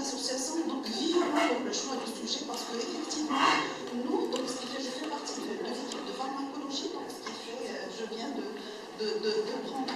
l'association donc vivement le choix du sujet parce que effectivement nous, donc ce qui fait, je fais partie de l'équipe de pharmacologie, donc ce qui fait, je viens de prendre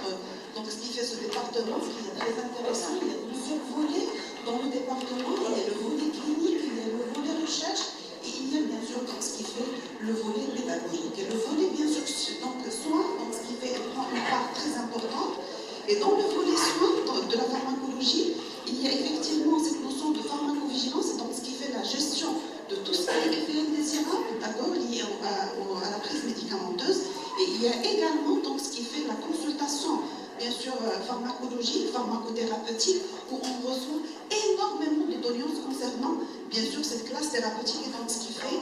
donc ce qui fait ce département, ce qui est très intéressant. Il y a plusieurs volets dans le département. Il y a le volet clinique, il y a le volet recherche et il y a bien sûr donc ce qui fait le volet pédagogique. Et le volet bien sûr donc soins, donc ce qui fait prend une part très importante. Et dans le volet soins de la pharmacologie, il y a effectivement cette notion de pharmacovigilance, donc ce qui fait la gestion de tout ce qui est effet indésirable, d'accord, lié à la prise médicamenteuse. Et il y a également donc ce qui fait la consultation, bien sûr, pharmacologique, pharmacothérapeutique, où on reçoit énormément de doléances concernant, bien sûr, cette classe thérapeutique. Et donc ce qui fait,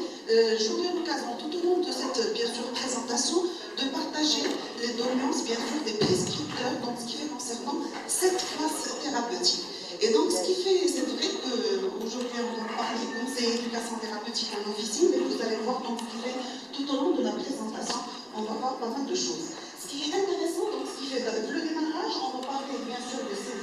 j'aurai l'occasion tout au long de cette, bien sûr, présentation, de partager les doléances, bien sûr, des prescripteurs, donc ce qui fait concernant cette classe thérapeutique. Et donc, ce qui fait, c'est vrai qu'aujourd'hui, on va parler conseil éducation thérapeutique en officine, mais vous allez voir donc ce qui fait tout au long de la présentation, on va voir pas mal de choses. Ce qui est intéressant, donc ce qui fait avec le démarrage, on va parler bien sûr de cette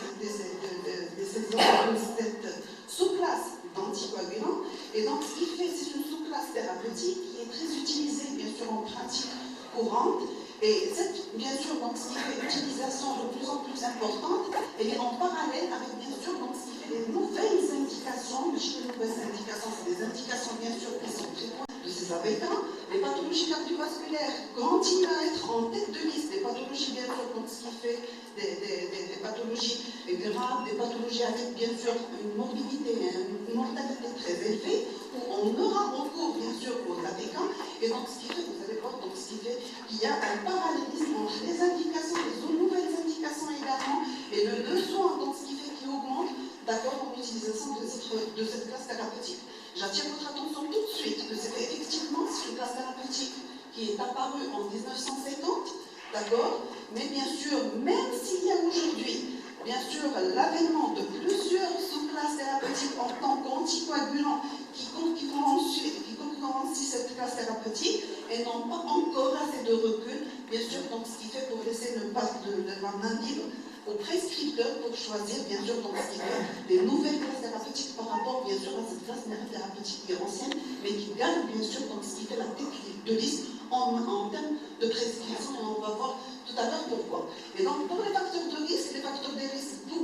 sous-classe d'anticoagulants. Et donc, ce qui fait, c'est une sous-classe thérapeutique qui est très utilisée, bien sûr, en pratique courante. Et cette, bien sûr, donc, ce qui fait l'utilisation de plus en plus importante, elle est en parallèle avec, bien sûr, donc, ce qui fait les nouvelles indications. Les nouvelles indications, c'est des indications, bien sûr, qui sont très proches de ces AVK. Les pathologies cardiovasculaires continuent à être en tête de liste. Les pathologies, bien sûr, donc, ce qui fait des pathologies graves, des pathologies avec, bien sûr, une morbidité, une mortalité très élevée, où on aura recours, bien sûr, aux AVK. Et donc, ce qui fait, vous allez voir, donc, ce qui fait qu'il y a un parallélisme entre les indications, les nouvelles indications également, et le besoin, donc, ce qui fait qu'il augmente, d'accord, en utilisation de cette classe thérapeutique. J'attire votre attention tout de suite que c'est effectivement une classe thérapeutique qui est apparue en 1950, d'accord, mais bien sûr, même s'il y a aujourd'hui, bien sûr, l'avènement de plusieurs sous-classes thérapeutiques en tant qu'anticoagulants qui concurrencient cette classe thérapeutique et n'ont pas encore assez de recul, bien sûr, donc ce qui fait pour laisser le pas de la main libre aux prescripteurs pour choisir, bien sûr, donc ce qui fait des nouvelles classes thérapeutiques par rapport, bien sûr, à cette classe thérapeutique qui est ancienne, mais qui gagne, bien sûr, donc ce qui fait la tête de liste en termes de prescription, et on va voir tout à l'heure pourquoi. Et donc, pour les facteurs de risque,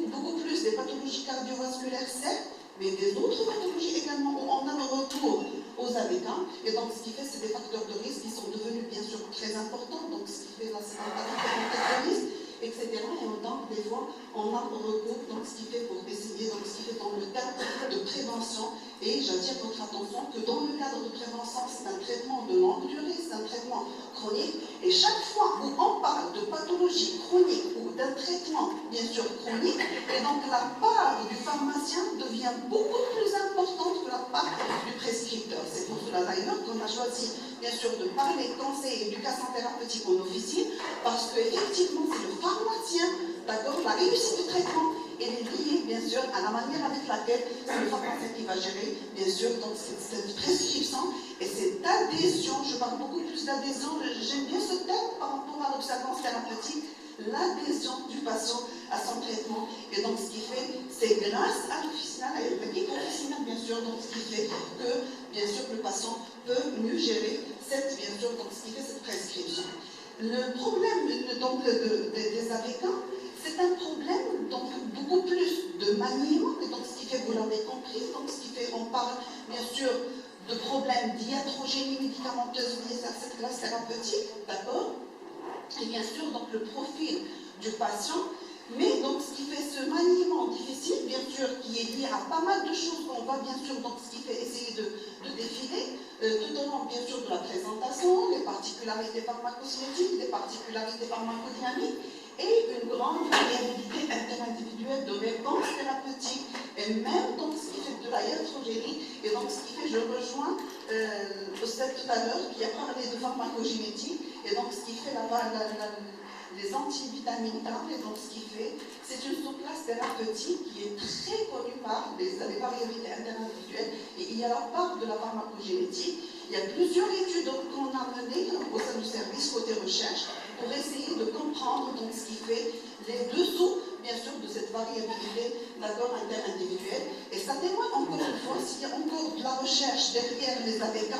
beaucoup plus des pathologies cardiovasculaires, certes, mais des autres pathologies également où on a le retour aux AVK. Et donc, ce qui fait, c'est des facteurs de risque qui sont devenus, bien sûr, très importants. Donc, ce qui fait la sédentarité de risque, etc. Et donc, des fois, on a recours, donc, ce qui fait pour essayer, donc, ce qui fait dans le cadre de prévention. Et j'attire votre attention que dans le cadre de prévention, c'est un traitement de longue durée, c'est un traitement chronique. Et chaque fois où on parle de pathologie chronique ou d'un traitement, bien sûr, chronique, et donc la part du pharmacien devient beaucoup plus importante que la part du prescripteur. C'est pour cela d'ailleurs qu'on a choisi, bien sûr, de parler conseil éducation thérapeutique en officine, parce qu'effectivement, c'est le pharmacien, d'accord, la réussite du traitement, elle est liée, bien sûr, à la manière avec laquelle c'est le pharmacien qui va gérer, bien sûr, donc cette prescription et cette adhésion. Je parle beaucoup plus d'adhésion, j'aime bien ce terme par rapport à l'observance thérapeutique, l'adhésion du patient à son traitement. Et donc, ce qui fait, c'est grâce à l'officinal, à l'équipe officinale, bien sûr, donc ce qui fait que, bien sûr, le patient peut mieux gérer cette, bien sûr, donc ce qui fait cette prescription. Le problème donc, des AVK, c'est un problème donc beaucoup plus de maniement, et donc ce qui fait, vous l'avez compris, donc ce qui fait, on parle bien sûr de problèmes d'hiatrogénie médicamenteuse liés à cette classe thérapeutique, d'accord, et bien sûr donc le profil du patient, mais donc ce qui fait ce maniement difficile, bien sûr, qui est lié à pas mal de choses qu'on va bien sûr, donc ce qui fait essayer de défiler, tout au long bien sûr de la présentation, les particularités pharmacocinétiques, les particularités pharmacodynamiques, et une grande variabilité interindividuelle de réponses thérapeutiques, et même donc ce qui fait de la iatrogénie, et donc ce qui fait, je rejoins Ostel tout à l'heure, qui a parlé de pharmacogénétique, et donc ce qui fait les antivitamines A, et donc ce qui fait, c'est une sous-classe thérapeutique qui est très connue par les variabilités interindividuelles, et il y a la part de la pharmacogénétique. Il y a plusieurs études qu'on a menées au sein du service côté recherche pour essayer de comprendre donc ce qui fait les dessous, bien sûr, de cette variabilité, d'accord, interindividuelle. Et ça témoigne encore une fois, s'il y a encore de la recherche derrière les AVK,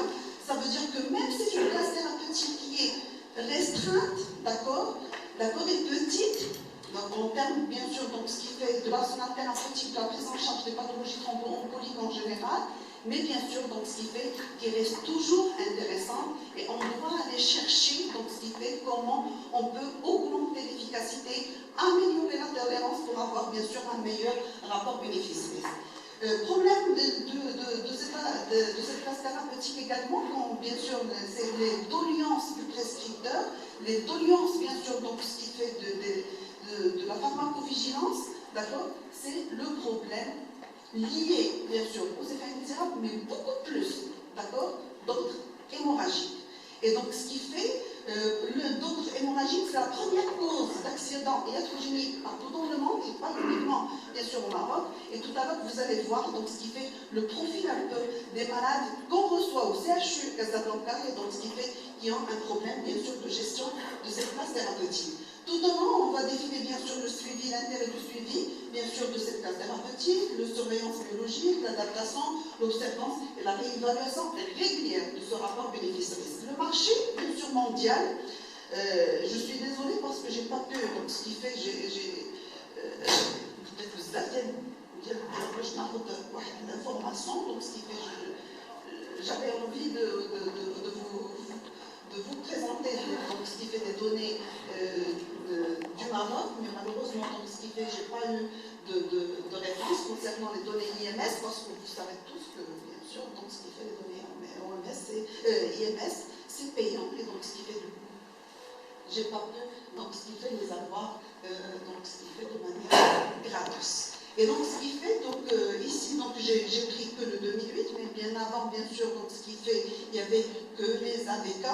ça veut dire que même si c'est une classe thérapeutique qui est restreinte, d'accord, et petite, donc en termes, bien sûr, donc ce qui fait de l'arsenal thérapeutique, de la prise en charge des pathologies thromboemboliques en général, mais bien sûr, donc ce qui fait qu'il reste toujours intéressant et on doit aller chercher, donc ce qui fait comment on peut augmenter l'efficacité, améliorer la tolérance pour avoir bien sûr un meilleur rapport bénéfice-risque. Problème de cette classe thérapeutique également, bien sûr, c'est les doléances du prescripteur, les doléances, bien sûr, donc ce qui fait de la pharmacovigilance, d'accord, c'est le problème lié, bien sûr, aux effets indésirables, mais beaucoup plus, d'accord, d'autres hémorragiques. Et donc, ce qui fait, d'autres hémorragiques, c'est la première cause d'accidents iatrogéniques partout dans le monde, et pas uniquement, bien sûr, au Maroc. Et tout à l'heure, vous allez voir, donc, ce qui fait le profil un peu des malades qu'on reçoit au CHU Casablanca, et donc, ce qui fait qu'ils ont un problème, bien sûr, de gestion de cette classe thérapeutique. Tout au long, on va définir bien sûr le suivi, l'intérêt du suivi, bien sûr de cette classe thérapeutique, la surveillance biologique, l'adaptation, l'observance et la réévaluation régulière de ce rapport bénéfice-risque. Le marché, bien sûr, mondial, je suis désolée parce que je n'ai pas pu, donc ce qui fait, peut-être que vous allez dire l'information, donc ce qui fait, j'avais envie de vous présenter donc, ce qui fait des données du Maroc, mais malheureusement, donc, ce qui fait, je n'ai pas eu de réponse concernant les données IMS, parce que vous savez tous que, bien sûr, donc, ce qui fait les données IMS, c'est payant, et donc ce qui fait, j'ai pas pu, donc ce qui fait les avoir, donc ce qui fait de manière gratos. Et donc ce qui fait, donc ici, donc j'ai pris que le 2008, mais bien avant, bien sûr, donc ce qui fait, il n'y avait que les AVK,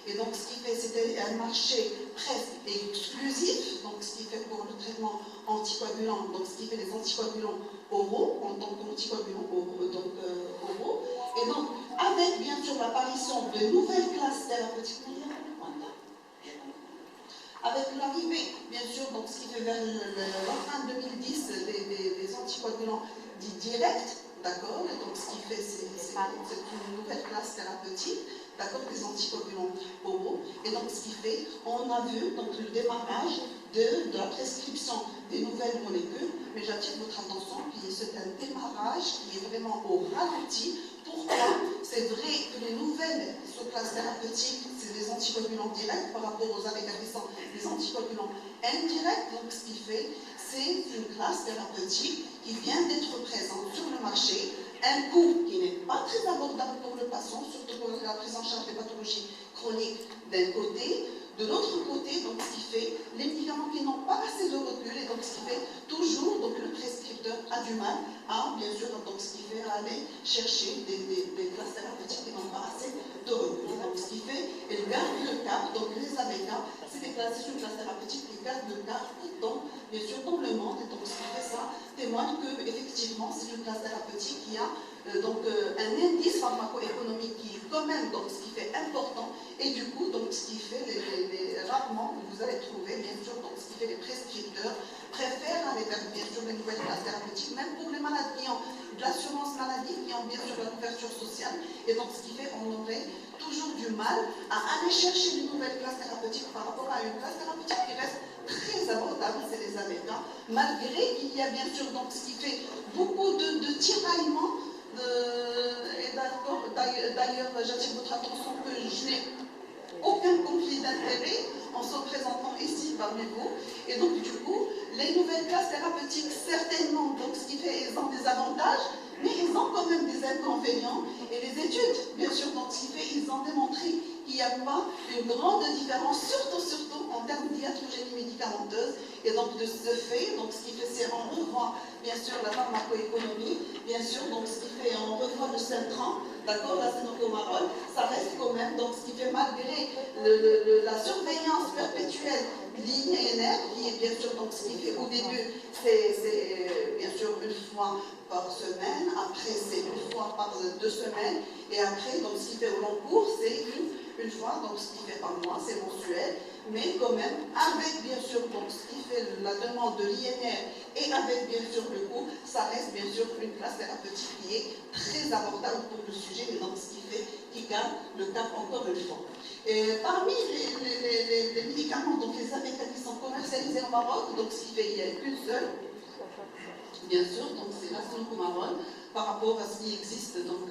et donc ce qui fait, c'était un marché presque exclusif, donc ce qui fait pour le traitement anticoagulant, donc ce qui fait les anticoagulants oraux, en tant qu'anticoagulants oraux, et donc avec bien sûr l'apparition de nouvelles classes thérapeutiques, avec l'arrivée, bien sûr, donc ce qui fait vers la fin 2010 des anticoagulants dits directs, d'accord, et donc ce qui fait, c'est une nouvelle classe thérapeutique, d'accord, des anticoagulants oraux, et donc ce qui fait, on a vu donc le démarrage de la prescription des nouvelles molécules, mais j'attire votre attention que c'est un démarrage qui est vraiment au ralenti. Pourquoi? C'est vrai que les nouvelles sous-classes thérapeutiques, c'est des anticoagulants directs par rapport aux AVK qui sont des anticoagulants indirects. Donc ce qui fait, c'est une classe thérapeutique qui vient d'être présente sur le marché, un coût qui n'est pas très abordable pour le patient, surtout pour la prise en charge des pathologies chroniques d'un côté. De l'autre côté, donc ce qui fait, les médicaments qui n'ont pas assez de recul, et donc ce qui fait toujours, donc le prescripteur a du mal à, bien sûr, donc ce qui fait aller chercher des classes thérapeutiques qui n'ont pas assez de recul. Donc ce qui fait, elle garde le cap, donc les AVK, c'est une classe thérapeutique qui garde le cap bien sûr, dans le monde, et donc ce qui fait ça témoigne que, effectivement, c'est une classe thérapeutique qui a un indice pharmacoéconomique qui est quand même donc, ce qui fait important, et du coup donc ce qui fait rarement vous allez trouver bien sûr donc ce qui fait les prescripteurs préfèrent aller vers bien sûr les nouvelles classes thérapeutiques, même pour les malades qui ont de l'assurance maladie, qui ont bien sûr la couverture sociale, et donc ce qui fait on aurait toujours du mal à aller chercher une nouvelle classe thérapeutique par rapport à une classe thérapeutique qui reste très abordable, c'est les AVK, malgré qu'il y a bien sûr donc ce qui fait beaucoup de tiraillements. Et d'ailleurs, j'attire votre attention que je n'ai aucun conflit d'intérêt en se présentant ici parmi vous. Et donc, du coup, les nouvelles classes thérapeutiques, certainement, donc ce qui fait, elles ont des avantages, mais ils ont quand même des inconvénients. Et les études, bien sûr, donc ce qui fait, ils ont démontré qu'il n'y a pas une grande différence, surtout en termes d'iatrogénie médicamenteuse. Et donc, de ce fait, donc ce qui fait, c'est on revoit, bien sûr, la pharmacoéconomie, bien sûr, donc ce qui fait, on revoit le Cintran, d'accord, la cénocomarol, ça reste quand même, donc ce qui fait, malgré la surveillance perpétuelle linéaire, qui est bien sûr, donc ce qui fait, au début, c'est bien sûr une fois par semaine, après c'est une fois par 2 semaines, et après, donc ce qui fait au long cours, c'est une fois, donc ce qui fait par mois, c'est mensuel, mais quand même, avec bien sûr donc, ce qui fait la demande de l'INR et avec bien sûr le coût, ça reste bien sûr une classe thérapeutique qui est très abordable pour le sujet, mais donc ce qui fait qui garde le cap encore une fois. Et parmi les médicaments, donc les AVK qui sont commercialisés au Maroc, donc ce qui fait il n'y a qu'une seule, bien sûr, donc c'est la Marone, par rapport à ce qui existe donc,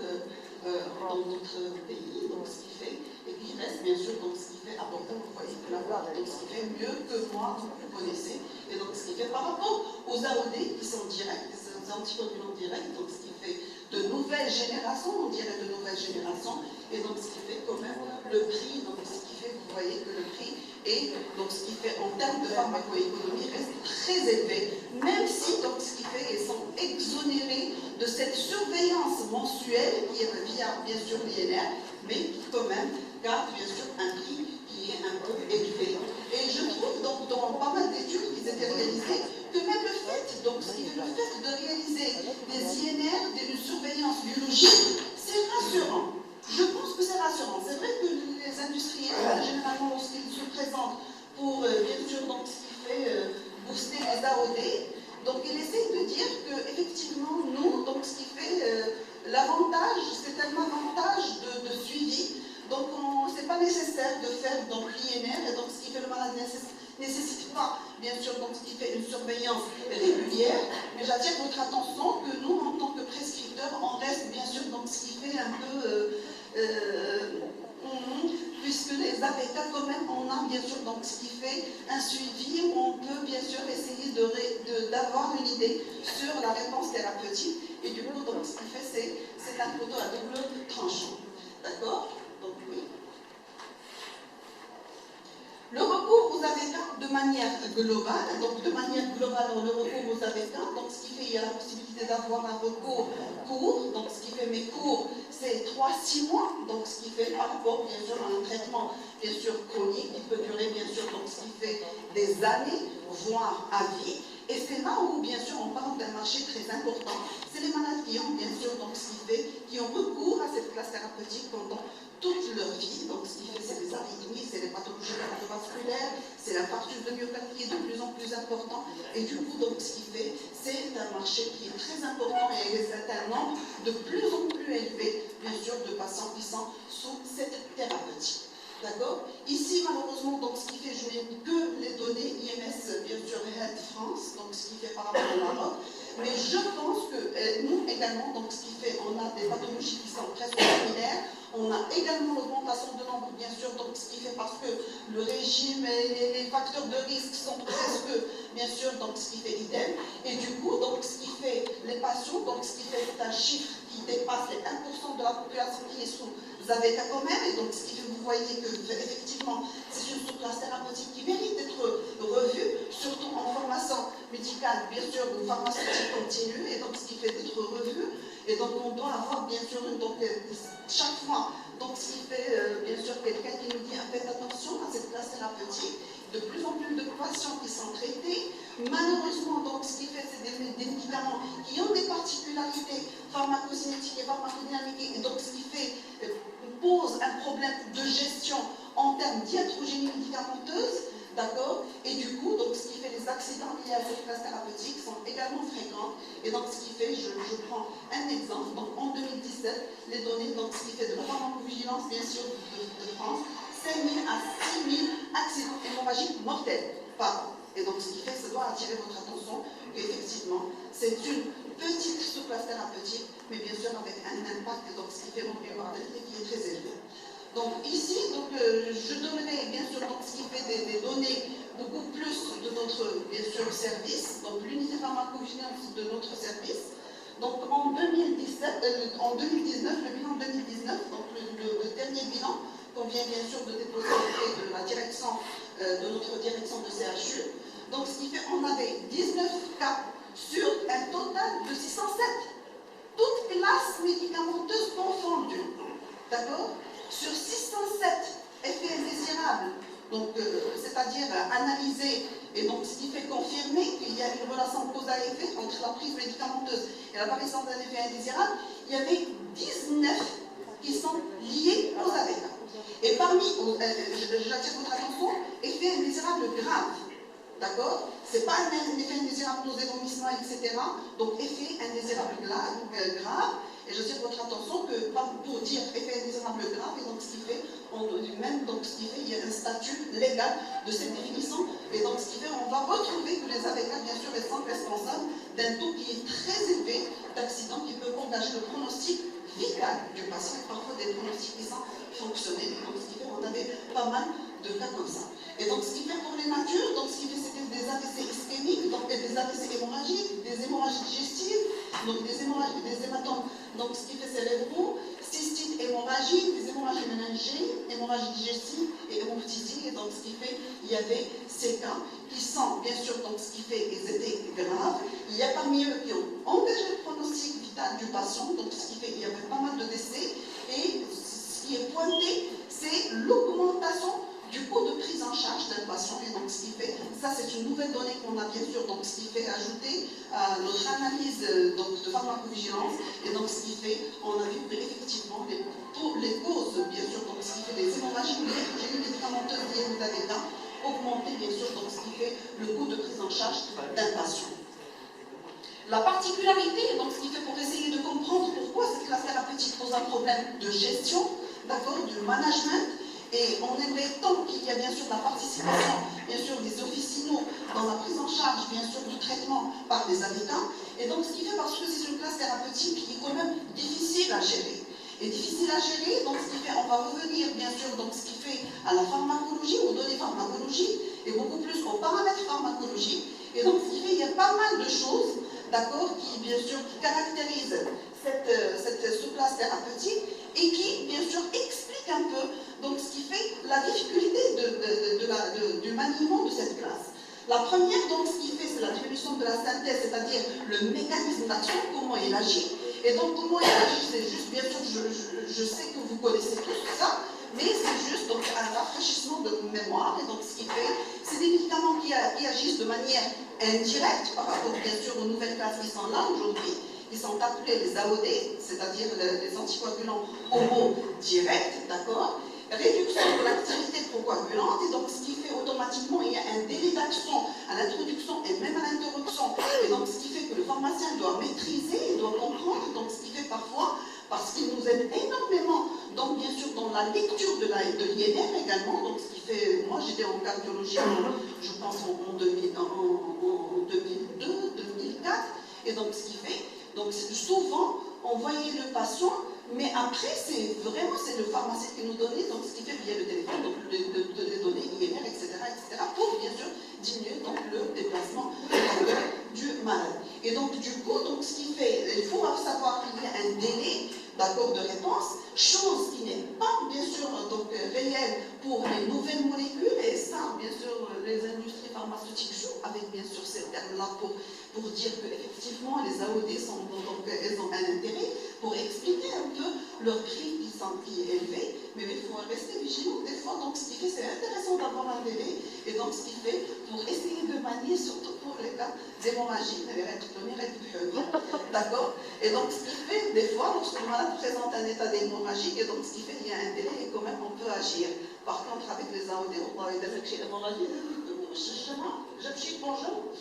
dans notre pays, donc ce qui fait, et qui reste bien sûr donc ce qui fait abordable, vous voyez que la voix, donc ce qui fait mieux que moi, donc vous connaissez, et donc ce qui fait par rapport aux AOD qui sont directs, des anticoagulants directs, donc ce qui fait de nouvelles générations, on dirait de nouvelles générations, et donc ce qui fait quand même le prix, donc ce qui fait, vous voyez que le prix est, donc ce qui fait en termes de pharmacoéconomie reste très élevé, même si donc ce qui fait, ils sont exonérés de cette surveillance mensuelle qui est via bien sûr l'INR, mais qui quand même garde bien sûr un prix qui est un peu élevé. Et je trouve donc dans pas mal d'études qui étaient réalisées que même le fait, donc ce qui fait le fait de réaliser des INR, une surveillance biologique, c'est rassurant. Je pense que c'est rassurant. C'est vrai que les industriels, généralement, lorsqu'ils se présentent pour, bien sûr, donc, ce qui fait booster les AOD, donc ils essayent de dire qu'effectivement, nous, donc ce qui fait l'avantage, c'est un avantage de suivi. Donc, ce n'est pas nécessaire de faire l'INR, et donc ce qui fait le malade nécessite pas, bien sûr, donc ce qui fait une surveillance régulière, mais j'attire votre attention que nous, en tant que prescripteurs, on reste bien sûr donc ce qui fait un peu, puisque les APK quand même, on a bien sûr donc ce qui fait un suivi où on peut bien sûr essayer d'avoir une idée sur la réponse thérapeutique, et du coup donc ce qui fait c'est un couteau à double tranchant, d'accord? Donc oui. Le recours aux AVK de manière globale, donc de manière globale, le recours aux AVK, donc ce qui fait il y a la possibilité d'avoir un recours court, donc ce qui fait mes cours, c'est 3-6 mois, donc ce qui fait par rapport bien sûr à un traitement bien sûr chronique, qui peut durer bien sûr donc ce qui fait des années, voire à vie. Et c'est là où, bien sûr, on parle d'un marché très important. C'est les malades qui ont, bien sûr, donc ce qui fait, qui ont recours à cette classe thérapeutique pendant toute leur vie. Donc, ce qui fait, c'est les arythmies, c'est les pathologies cardiovasculaires, c'est l'infarctus de myocardie qui est de plus en plus important. Et du coup, donc, ce qui fait, c'est un marché qui est très important et c'est un nombre de plus en plus élevé, bien sûr, de patients qui sont sous cette thérapeutique. D'accord? Ici, malheureusement, donc, ce qui fait, je n'ai que les données IMS, bien sûr, Health France, donc ce qui fait par rapport au Maroc. Mais je pense que nous également, donc ce qui fait, on a des pathologies qui sont presque similaires. On a également l'augmentation de nombre, bien sûr, donc ce qui fait parce que le régime et les facteurs de risque sont presque, bien sûr, donc ce qui fait idem. Et du coup, donc ce qui fait les patients, donc ce qui fait c'est un chiffre qui dépasse les 1% de la population qui est sous AVK quand même. Et donc ce qui fait, vous voyez que effectivement, c'est une sous-classe thérapeutique qui mérite d'être revue, surtout en formation médicale, bien sûr, ou pharmaceutique continue, et donc ce qui fait d'être revue. Et donc on doit avoir bien sûr donc, chaque fois, donc ce qui fait bien sûr quelqu'un qui nous dit faites attention à cette classe thérapeutique, de plus en plus de patients qui sont traités. Malheureusement, donc ce qui fait c'est des médicaments qui ont des particularités pharmacocinétiques et pharmacodynamiques, et donc ce qui fait pose un problème de gestion en termes d'hiatrogénie médicamenteuse. D'accord? Et du coup, donc, ce qui fait les accidents liés à cette classe thérapeutique sont également fréquents. Et donc, ce qui fait, je prends un exemple, donc en 2017, les données, donc, ce qui fait de la pharmacovigilance, bien sûr, de France, 5 000 à 6 000 accidents hémorragiques mortels par an. Et donc, ce qui fait, ça doit attirer votre attention qu'effectivement, c'est une petite sous-classe thérapeutique, mais bien sûr avec un impact, donc, ce qui fait mortalité qui est très élevé. Donc ici, donc, je donnerai bien sûr donc, ce qui fait des données beaucoup plus de notre bien sûr, service, donc l'unité pharmacovigilance de notre service. Donc en 2019, le bilan 2019, donc le dernier bilan qu'on vient bien sûr de déposer auprès de la direction, de notre direction de CHU. Donc ce qui fait on avait 19 cas sur un total de 607. Toutes classes médicamenteuses confondues. D'accord? Sur 607 effets indésirables, donc c'est-à-dire analysés, et donc ce qui fait confirmer qu'il y a une relation cause à effet entre la prise médicamenteuse et l'apparition d'un effet indésirable, il y avait 19 qui sont liés aux AVK. Et parmi, j'attire votre attention, effet indésirable grave. D'accord? Ce n'est pas un effet indésirable nausée, vomissement, etc. Donc, effet indésirable grave. Et j'attire votre attention que pour dire effet indésirable grave, et donc ce qui fait, donc ce qui fait, il y a un statut légal de cette définition. Et donc, ce qui fait, on va retrouver que les avocats, bien sûr, sont responsables d'un taux qui est très élevé d'accidents qui peuvent engager le pronostic vital du patient et parfois des pronostics qui sont fonctionnels. Donc, ce qui fait, on avait pas mal de cas comme ça. Et donc, ce qui fait pour les matures, donc ce qui fait, c'était des AVC ischémiques, donc des AVC hémorragiques, des hémorragies digestives, donc des hémorragies, des hématomes, donc ce qui fait cérébraux, cystite hémorragique, des hémorragies méningées, hémorragie digestive et hémoptysie. Et donc, ce qui fait, il y avait ces cas qui sont, bien sûr, donc ce qui fait, ils étaient graves. Il y a parmi eux qui ont engagé le pronostic vital du patient, donc ce qui fait, il y avait pas mal de décès. Et ce qui est pointé, c'est l'augmentation du coût de prise en charge d'un patient. Et donc, ce qui fait, ça c'est une nouvelle donnée qu'on a bien sûr, donc ce qui fait ajouter à notre analyse donc, de pharmacovigilance. Et donc, ce qui fait, on a vu qu'effectivement, les causes, bien sûr, donc ce qui fait des hémorragies médicamenteuses liées aux AVK, augmenter, bien sûr, donc ce qui fait le coût de prise en charge d'un patient. La particularité, donc ce qui fait pour essayer de comprendre pourquoi cette classe thérapeutique pose un problème de gestion, d'accord, du management. Et on aimerait tant qu'il y a bien sûr la participation, bien sûr, des officinaux dans la prise en charge, bien sûr, du traitement par des habitants. Et donc, ce qui fait parce que c'est une classe thérapeutique qui est quand même difficile à gérer. Et difficile à gérer, donc ce qui fait, on va revenir, bien sûr, donc ce qui fait à la pharmacologie, aux données pharmacologiques, et beaucoup plus aux paramètres pharmacologiques. Et donc, ce qui fait, il y a pas mal de choses, d'accord, qui, bien sûr, qui caractérisent cette sous-classe thérapeutique et qui, bien sûr, explique un peu donc, ce qui fait la difficulté du maniement de cette classe. La première, donc, ce qui fait, c'est la diminution de la synthèse, c'est-à-dire le mécanisme d'action, comment il agit. Et donc, comment il agit, c'est juste, bien sûr, je sais que vous connaissez tous ça, mais c'est juste donc, un rafraîchissement de mémoire. Et donc, ce qui fait, c'est des médicaments qui agissent de manière indirecte par rapport, bien sûr, aux nouvelles classes qui sont là aujourd'hui. Ils sont appelés les AOD, c'est-à-dire les anticoagulants homodirects, d'accord? Réduction de l'activité procoagulante, et donc ce qui fait automatiquement, il y a un délai d'action à l'introduction et même à l'interruption, et donc ce qui fait que le pharmacien doit maîtriser, il doit comprendre, donc ce qui fait parfois, parce qu'il nous aide énormément, donc bien sûr dans la lecture de l'INR également, donc ce qui fait, moi j'étais en cardiologie, je pense en 2002, 2004, et donc ce qui fait, donc souvent on voyait le patient, mais après c'est vraiment le pharmacien qui nous donnait, donc ce qui fait via le téléphone, donc les données INR, etc., pour bien sûr diminuer donc, le déplacement du malade. Et donc du coup, donc, ce qui fait, il faut savoir qu'il y a un délai d'accord de réponse, chose qui n'est pas bien sûr donc réelle pour les nouvelles molécules, et ça bien sûr les industries pharmaceutiques jouent avec bien sûr ces termes-là pour dire qu'effectivement les AOD sont, donc, elles ont un intérêt pour expliquer un peu leur prix qui est élevé, mais il faut rester vigilant des fois, donc ce qui fait c'est intéressant d'avoir un délai, et donc ce qui fait pour essayer de manier, surtout pour les cas d'hémorragie, d'accord, et donc ce qui fait des fois lorsque le malade présente un état d'hémorragie, et donc ce qui fait il y a un délai et quand même on peut agir. Par contre avec les AOD, on va aider avec l'hémorragie, bonjour.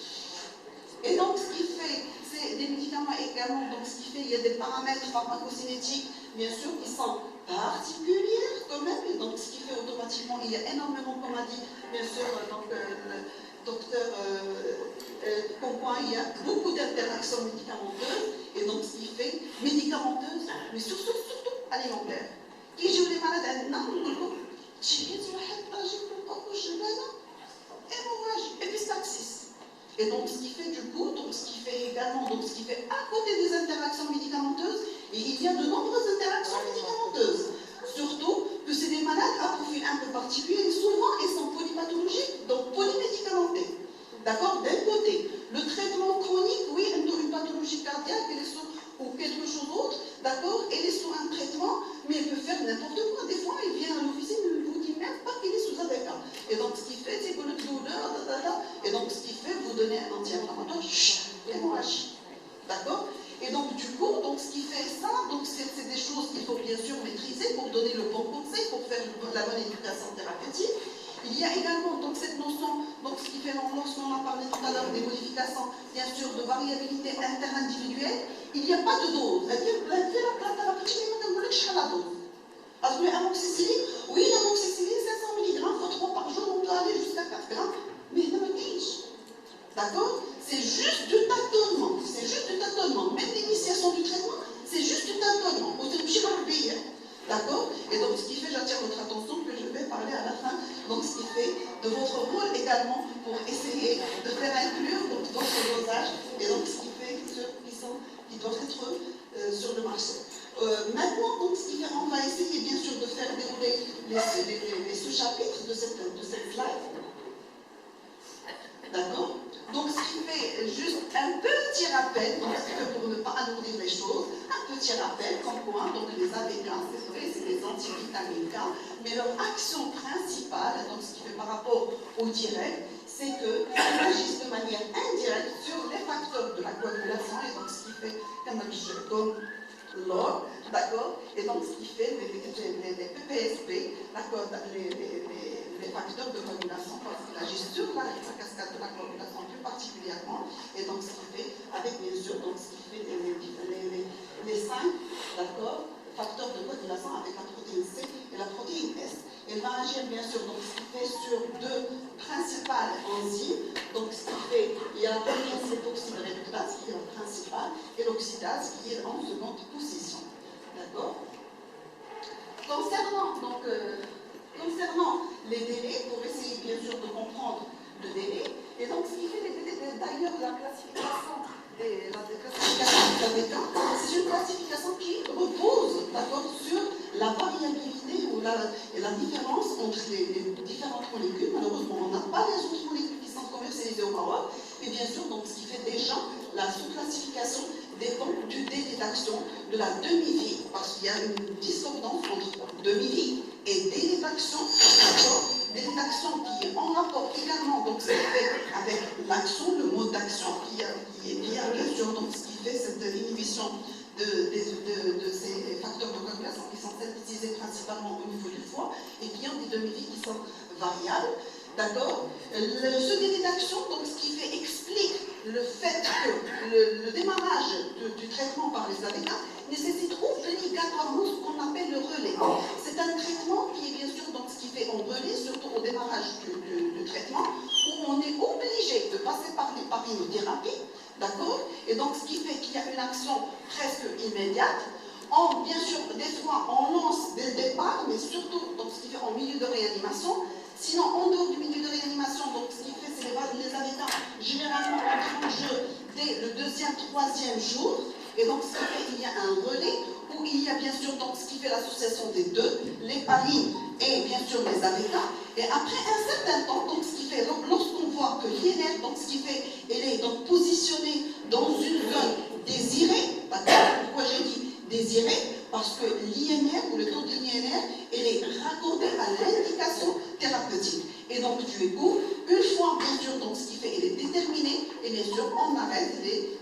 Et donc, ce qui fait, c'est des médicaments également, donc ce qui fait, il y a des paramètres pharmacocinétiques, bien sûr, qui sont particuliers quand même, et donc ce qui fait automatiquement, il y a énormément, comme a dit, bien sûr, donc, le docteur Compoint, il y a beaucoup d'interactions médicamenteuses, et donc ce qui fait, médicamenteuses, mais surtout alimentaires. Qui joue les malades, hémorragie, épistaxis. Et donc, ce qui fait du coup, donc, ce qui fait également, donc, ce qui fait à côté des interactions médicamenteuses, et il y a de nombreuses interactions médicamenteuses. Surtout que c'est des malades à profil un peu particulier, et souvent, ils sont polypathologiques, donc polymédicamentés. D'accord? D'un côté, le traitement chronique, oui, une pathologie cardiaque, ou quelque chose d'autre, d'accord? Elle est sous un traitement, mais elle peut faire n'importe quoi. Des fois, il vient à l'officine, il ne vous dit même pas qu'il est sous AVK. Et donc, ce qui fait, c'est que le douleur, et donc, ce qui fait, vous donner un anti-inflammatoire, hémorragie. D'accord? Et donc, du coup, donc, ce qui fait ça, donc, c'est des choses qu'il faut bien sûr maîtriser pour donner le bon conseil, pour faire la bonne éducation thérapeutique. Il y a également donc, cette notion, donc, ce qui fait, lorsqu'on a parlé tout à l'heure des modifications, bien sûr, de variabilité interindividuelle, il n'y a pas de dose. C'est-à-dire, la thérapeutique, elle ne dit pas la dose. Parce que l'amoxicilline, oui, l'amoxicilline, 500 mg, fois 3 par jour, on peut aller jusqu'à 4 grammes, mais il ne me dit. D'accord? C'est juste du tâtonnement. C'est juste du tâtonnement. Même l'initiation du traitement, c'est juste du tâtonnement. Au début, d'accord? Et donc, ce qui fait, j'attire votre attention que je vais parler à la fin, donc ce qui fait de votre rôle également pour essayer de faire inclure votre dosage, et donc ce qui fait ceux qui doivent être sur le marché. Maintenant, donc, ce qui fait, on va essayer bien sûr de faire dérouler les sous-chapitres de cette slide. D'accord? Donc, ce qui fait juste un petit rappel, donc, pour ne pas alourdir les choses, un petit rappel, comme quoi, donc les AVK, c'est vrai, c'est des antivitamines K, mais leur action principale, donc ce qui fait par rapport au direct, c'est qu'ils agissent de manière indirecte sur les facteurs de la coagulation, et donc ce qui fait comme l'or, d'accord, et donc ce qui fait les PPSP, d'accord, les facteurs de coagulation, parce qu'ils agissent sur la cascade de la coagulation plus particulièrement, et donc ce qui fait, avec bien sûr, donc ce qui fait les 5, d'accord, facteurs de coagulation avec la protéine C et la protéine S. Elle va agir bien sûr, donc ce qui fait sur deux principales enzymes, donc ce qui fait, il y a la protéine C oxydoréductase qui est la principale, et l'oxydase qui est en seconde position. D'accord? Concernant les délais, pour essayer bien sûr de comprendre le délai, et donc ce qui fait les délais, d'ailleurs la classification des AVK, c'est une classification qui repose sur la variabilité ou la différence entre les différentes molécules. Malheureusement, on n'a pas les autres molécules qui sont commercialisées au Maroc, et bien sûr, donc, ce qui fait déjà la sous-classification dépend du délai d'action de la demi-vie, parce qu'il y a une discordance entre demi-vie et délai d'action, délai d'action qui est en rapport également, donc c'est fait avec l'action, le mode d'action qui est bien sûr, donc ce qui fait cette inhibition de ces facteurs de coagulation qui sont synthétisés principalement au niveau du foie et qui ont des demi-vies qui sont variables. D'accord? Ce délai d'action, donc ce qui fait explique le fait que le démarrage du traitement par les AVK nécessite obligatoirement ce qu'on appelle le relais. C'est un traitement qui est bien sûr donc ce qui fait en relais, surtout au démarrage du traitement, où on est obligé de passer par les parinothérapies, d'accord? Et donc ce qui fait qu'il y a une action presque immédiate. Bien sûr, des fois, on lance dès le départ, mais surtout donc, ce qui fait en milieu de réanimation. Sinon, en dehors du milieu de réanimation, donc ce qui fait, c'est les AVK généralement entrent en jeu dès le 2e, 3e jour. Et donc, ce qui fait, il y a un relais où il y a bien sûr donc, ce qui fait l'association des deux, les parines et bien sûr les AVK. Et après un certain temps, donc ce qui fait, lorsqu'on voit que l'INR, donc ce qui fait, elle est donc positionnée dans une zone désirée, d'accord? Pourquoi j'ai dit désirée? Parce que l'INR ou le taux de l'INR, elle est raccordé à l'indication thérapeutique. Et donc, du coup, une fois, bien sûr, donc, ce qui fait, elle est déterminée, et bien sûr, on arrête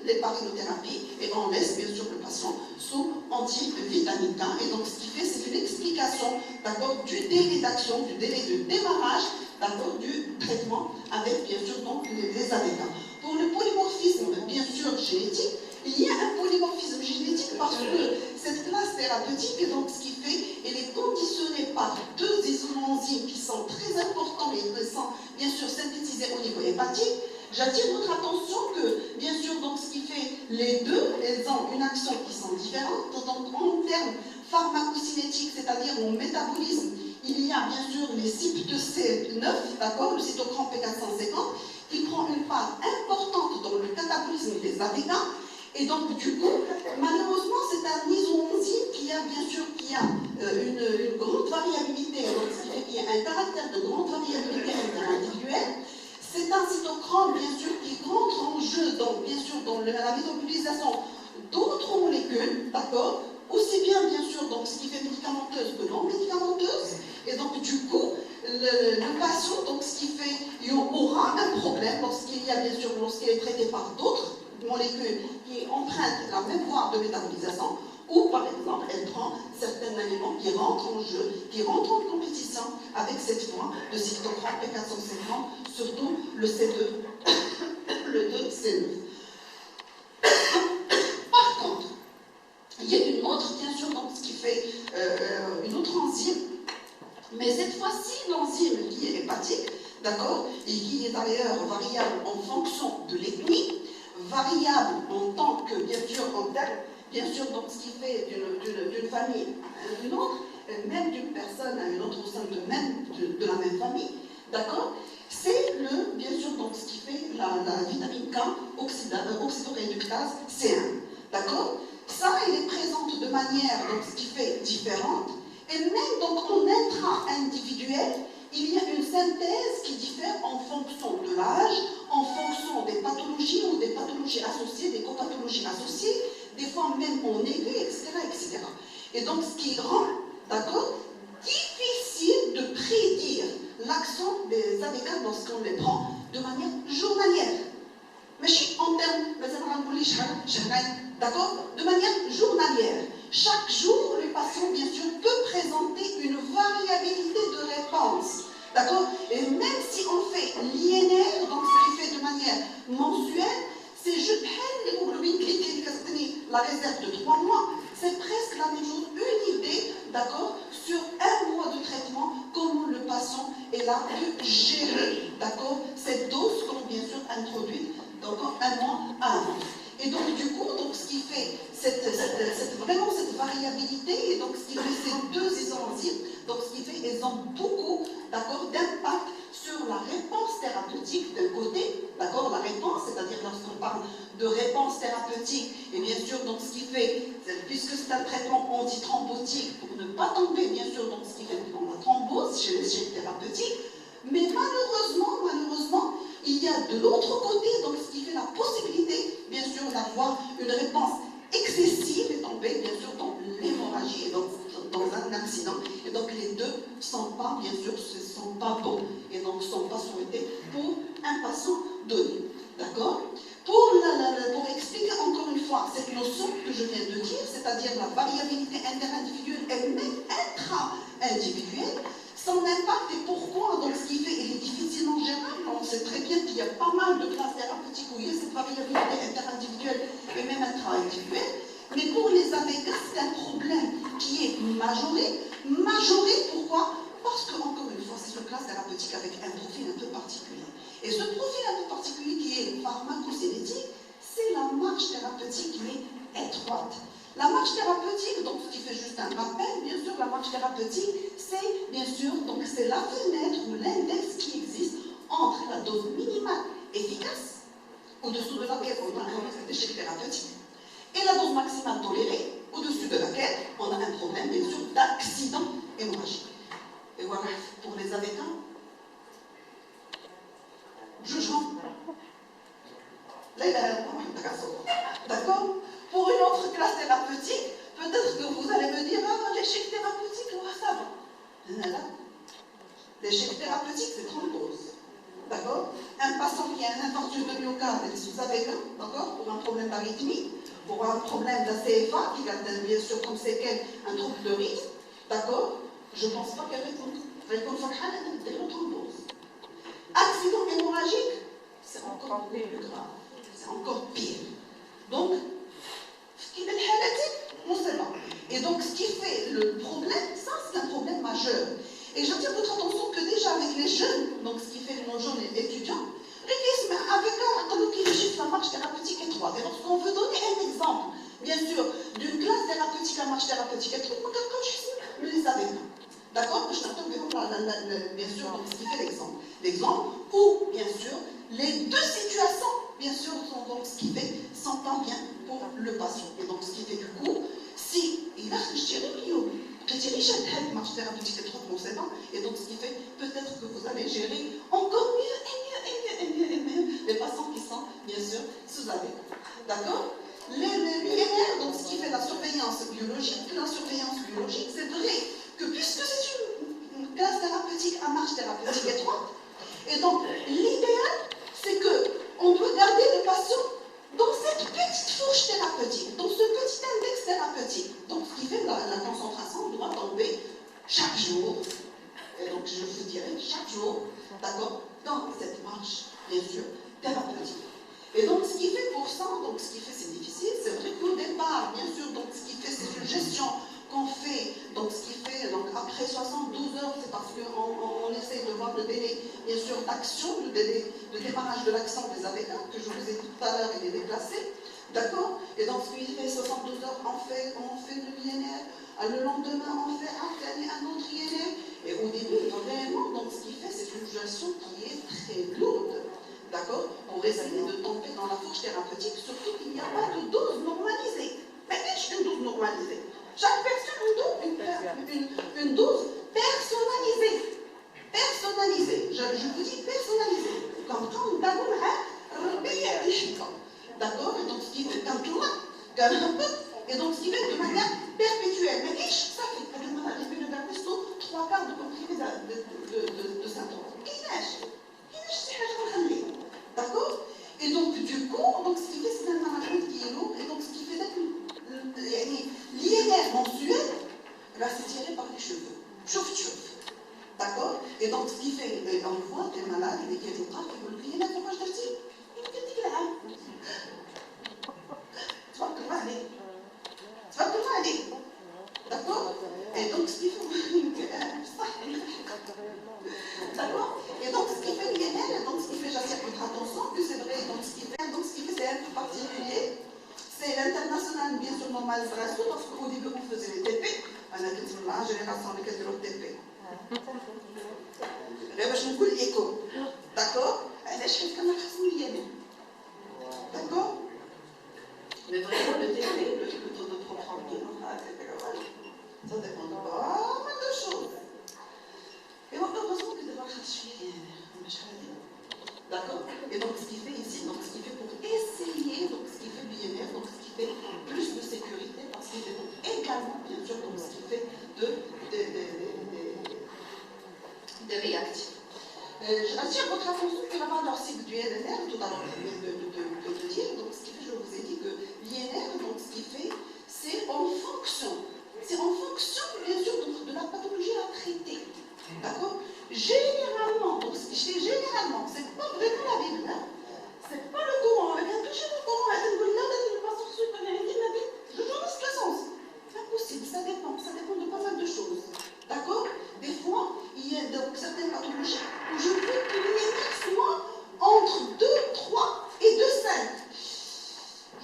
les parinothérapies et on laisse, bien sûr, le patient sous antivitamine K. Et donc, ce qui fait, c'est une explication, d'accord, du délai d'action, du délai de démarrage, d'accord, du traitement avec, bien sûr, donc, les AVK. Pour le polymorphisme, bien sûr, génétique, il y a un polymorphisme génétique parce que cette classe thérapeutique, donc ce qui fait, elle est conditionnée par deux isoenzymes qui sont très importants et qui sont bien sûr synthétisés au niveau hépatique. J'attire votre attention que, bien sûr, donc ce qui fait les deux, elles ont une action qui sont différentes. Donc en termes pharmacocinétiques, c'est-à-dire en métabolisme, il y a bien sûr les CYP2C9, d'accord, le cytochrome P450, qui prend une part importante dans le catabolisme des AVK. Et donc, du coup, malheureusement, c'est un isoenzyme qui a, bien sûr, une grande variabilité, donc ce qui fait qu'il y a un caractère de grande variabilité interindividuelle. C'est un cytochrome, bien sûr, qui rentre en jeu, donc, bien sûr, dans la métabolisation d'autres molécules, d'accord, aussi bien, sûr, donc, ce qui fait médicamenteuse que non médicamenteuse. Et donc, du coup, le patient, donc, ce qui fait, il aura un problème lorsqu'il y a, bien sûr, lorsqu'il est traité par d'autres molécule qui emprunte la même voie de métabolisation, ou par exemple, elle prend certains aliments qui rentrent en jeu, qui rentrent en compétition avec cette voie de cytochrome P450, surtout le C2, le 2C9. Par contre, il y a une autre, bien sûr, donc, ce qui fait une autre enzyme, mais cette fois-ci, l'enzyme qui est hépatique, d'accord, et qui est d'ailleurs variable en fonction de l'ethnie, variable en tant que, bien sûr, en termes, bien sûr, donc ce qui fait d'une famille à une autre, même d'une personne à une autre au sein de la même famille, d'accord, c'est bien sûr, donc ce qui fait la vitamine K, oxydoréductase C1, d'accord. Ça, elle est présente de manière, donc ce qui fait différente, et même donc en intra-individuel, il y a une synthèse qui diffère en fonction de l'âge, en fonction des pathologies ou des pathologies associées, des copathologies associées, des fois même en aigu, etc., etc. Et donc, ce qui rend, d'accord, difficile de prédire l'action des AVK lorsqu'on les prend de manière journalière. Mais en termes, d'accord, de manière journalière. Chaque jour, le patient, bien sûr, peut présenter une variabilité de réponse. D'accord? Et même si on fait l'INR, donc ce qui fait de manière mensuelle, c'est juste l'hémoglobine glycémique, la réserve de 3 mois, c'est presque la même chose, une idée, d'accord, sur un mois de traitement, comment le patient est là de gérer, d'accord, cette dose qu'on bien sûr introduite, donc un mois avant. Et donc du coup, donc, ce qui fait vraiment cette variabilité, et donc ce qui fait ces deux enzymes, donc ce qui fait, elles ont beaucoup, d'accord, d'impact sur la réponse thérapeutique d'un côté, d'accord, la réponse, c'est-à-dire lorsqu'on parle de réponse thérapeutique, et bien sûr, donc ce qui fait, puisque c'est un traitement antithrombotique, pour ne pas tomber, bien sûr, donc ce qui fait dans la thrombose chez l'échec thérapeutique, mais malheureusement, il y a de l'autre côté, donc ce qui fait la possibilité, bien sûr, d'avoir une réponse excessive et tomber, bien sûr, dans l'hémorragie, et donc dans un accident. Et donc les deux ne sont pas, bien sûr, ce ne sont pas bons, et donc ne sont pas souhaités pour un patient donné. D'accord? Pour expliquer encore une fois cette notion que je viens de dire, c'est-à-dire la variabilité interindividuelle et même intra-individuelle, son impact et pourquoi, donc ce qui fait, il est difficilement gérable. On sait très bien qu'il y a pas mal de classes thérapeutiques où il y a cette variabilité interindividuelle et même intra-individuelle. Mais pour les AVK, c'est un problème qui est majoré. Majoré, pourquoi? Parce que, encore une fois, c'est une classe thérapeutique avec un profil un peu particulier. Et ce profil un peu particulier qui est pharmacocinétique, c'est la marge thérapeutique qui est étroite. La marge thérapeutique, donc ce qui fait juste un rappel, bien sûr, la marge thérapeutique, c'est bien sûr, donc c'est la fenêtre ou l'index qui existe entre la dose minimale efficace, au-dessous de laquelle on a un risque d'échec thérapeutique, et la dose maximale tolérée, au-dessus de laquelle on a un problème, bien sûr, d'accident hémorragique. Et voilà, pour les AVK, jugement. D'accord? Pour une autre classe thérapeutique, peut-être que vous allez me dire, ah, l'échec thérapeutique, ça va. L'échec thérapeutique, c'est thrombose. D'accord? Un patient qui a un infarctus de myocarde et sous AVK, d'accord? Pour un problème d'arythmie, pour un problème d'ACFA, qui a bien sûr comme séquelle un trouble de rythme, d'accord? Je ne pense pas qu'elle réponde. Réponde à une thrombose. Accident hémorragique, c'est encore plus grave. C'est encore pire. Donc, et donc, ce qui fait le problème, ça, c'est un problème majeur. Et j'attire votre attention que déjà avec les jeunes, donc ce qui fait nos jeunes étudiants, les avec un la marche thérapeutique étroite. Et lorsqu'on veut donner un exemple, bien sûr, d'une classe thérapeutique à marche thérapeutique étroite, on les avait pas. D'accord? Je t'attends bien sûr, donc ce qui fait l'exemple. L'exemple où, bien sûr, les deux situations, bien sûr, sont donc ce qui fait s'entend bien pour le patient. Et donc ce qui fait du coup, si il a marche thérapeutique étroitement sédent, et donc ce qui fait peut-être que vous allez gérer encore mieux les patients qui sont, bien sûr, sous AVK. D'accord? L'INR, donc ce qui fait la surveillance biologique, c'est vrai que puisque c'est une classe thérapeutique à marche thérapeutique étroite, et donc l'idéal, c'est qu'on doit garder le patient dans cette bien sûr, thérapeutique. Et donc, ce qui fait pour ça, donc ce qui fait c'est difficile, c'est vrai qu'au départ, bien sûr, donc ce qui fait c'est une gestion qu'on fait, donc ce qui fait, donc après 72 heures, c'est parce qu'on essaie de voir le délai, bien sûr, d'action, le délai de démarrage de l'action des AVK, que je vous ai dit tout à l'heure, il est déplacé, d'accord? Et donc ce qui fait 72 heures, on fait le INR, le lendemain, on fait un autre INR, et au début, vraiment, donc ce qui fait, c'est une gestion qui est très lourde. D'accord? Pour essayer de tomber dans la fourche thérapeutique, surtout qu'il n'y a pas de dose normalisée. Mais qu'est-ce qu'une dose normalisée? Chaque personne une dose personnalisée. Personnalisée. Je vous dis personnalisée. Comme quand nous avons un pays à Chicago. D'accord? Et donc ce qui fait comme tout et donc ce qui fait de manière perpétuelle. Mais qu'est-ce que ça fait? Quand on a arrivé le Bernesto, 3/4 de comprimés de symptômes. Qu'est-ce que c'est? D'accord? Et donc, du coup, donc, ce qui fait, c'est un management qui est lourd, et donc, ce qui fait l'INR mensuel, c'est tiré par les cheveux. Chouf-chouf. D'accord? Et donc, ce qui fait, on voit des malades, des kétographes, qui veulent l'INR, pourquoi je te dis? Tu vas te aller. Tu vas te aller. D'accord? Et donc, ce qui fait. D'accord? Et donc, ce qui fait l'INR, donc, ce qui fait, j'attire votre attention, que c'est vrai, donc, ce qui fait, c'est un peu particulier. C'est l'international, bien sûr, normal, parce qu'au début, on faisait les TP. On a dit, la génération de quel TP. Je me coule l'écho. D'accord? Elle est chez comme un d'accord? Mais vraiment, le TP, le taux de programme, ça dépend de pas mal de choses. Et heureusement que de voir d'accord? Et donc ce qui fait ici, donc ce qui fait pour essayer, donc ce qui fait l'INR, donc ce qui fait plus de sécurité, parce qu'il est donc également, bien sûr, donc ce qui fait des réactifs. J'attire votre attention sur la valeur cible du INR, tout à l'heure je viens de le dire, donc ce qui fait, je vous ai dit que l'INR, donc ce qui fait, c'est en fonction, bien sûr, de la pathologie à traiter. D'accord? Généralement, donc généralement, c'est pas vraiment la Bible, hein? C'est pas le Coran. Mais bien que j'ai le Coran, je donne le sens. C'est impossible, ça dépend de pas mal de choses. D'accord? Des fois, il y a donc certaines pathologies où je veux que l'INR soit entre 2, 3 et 2, 5.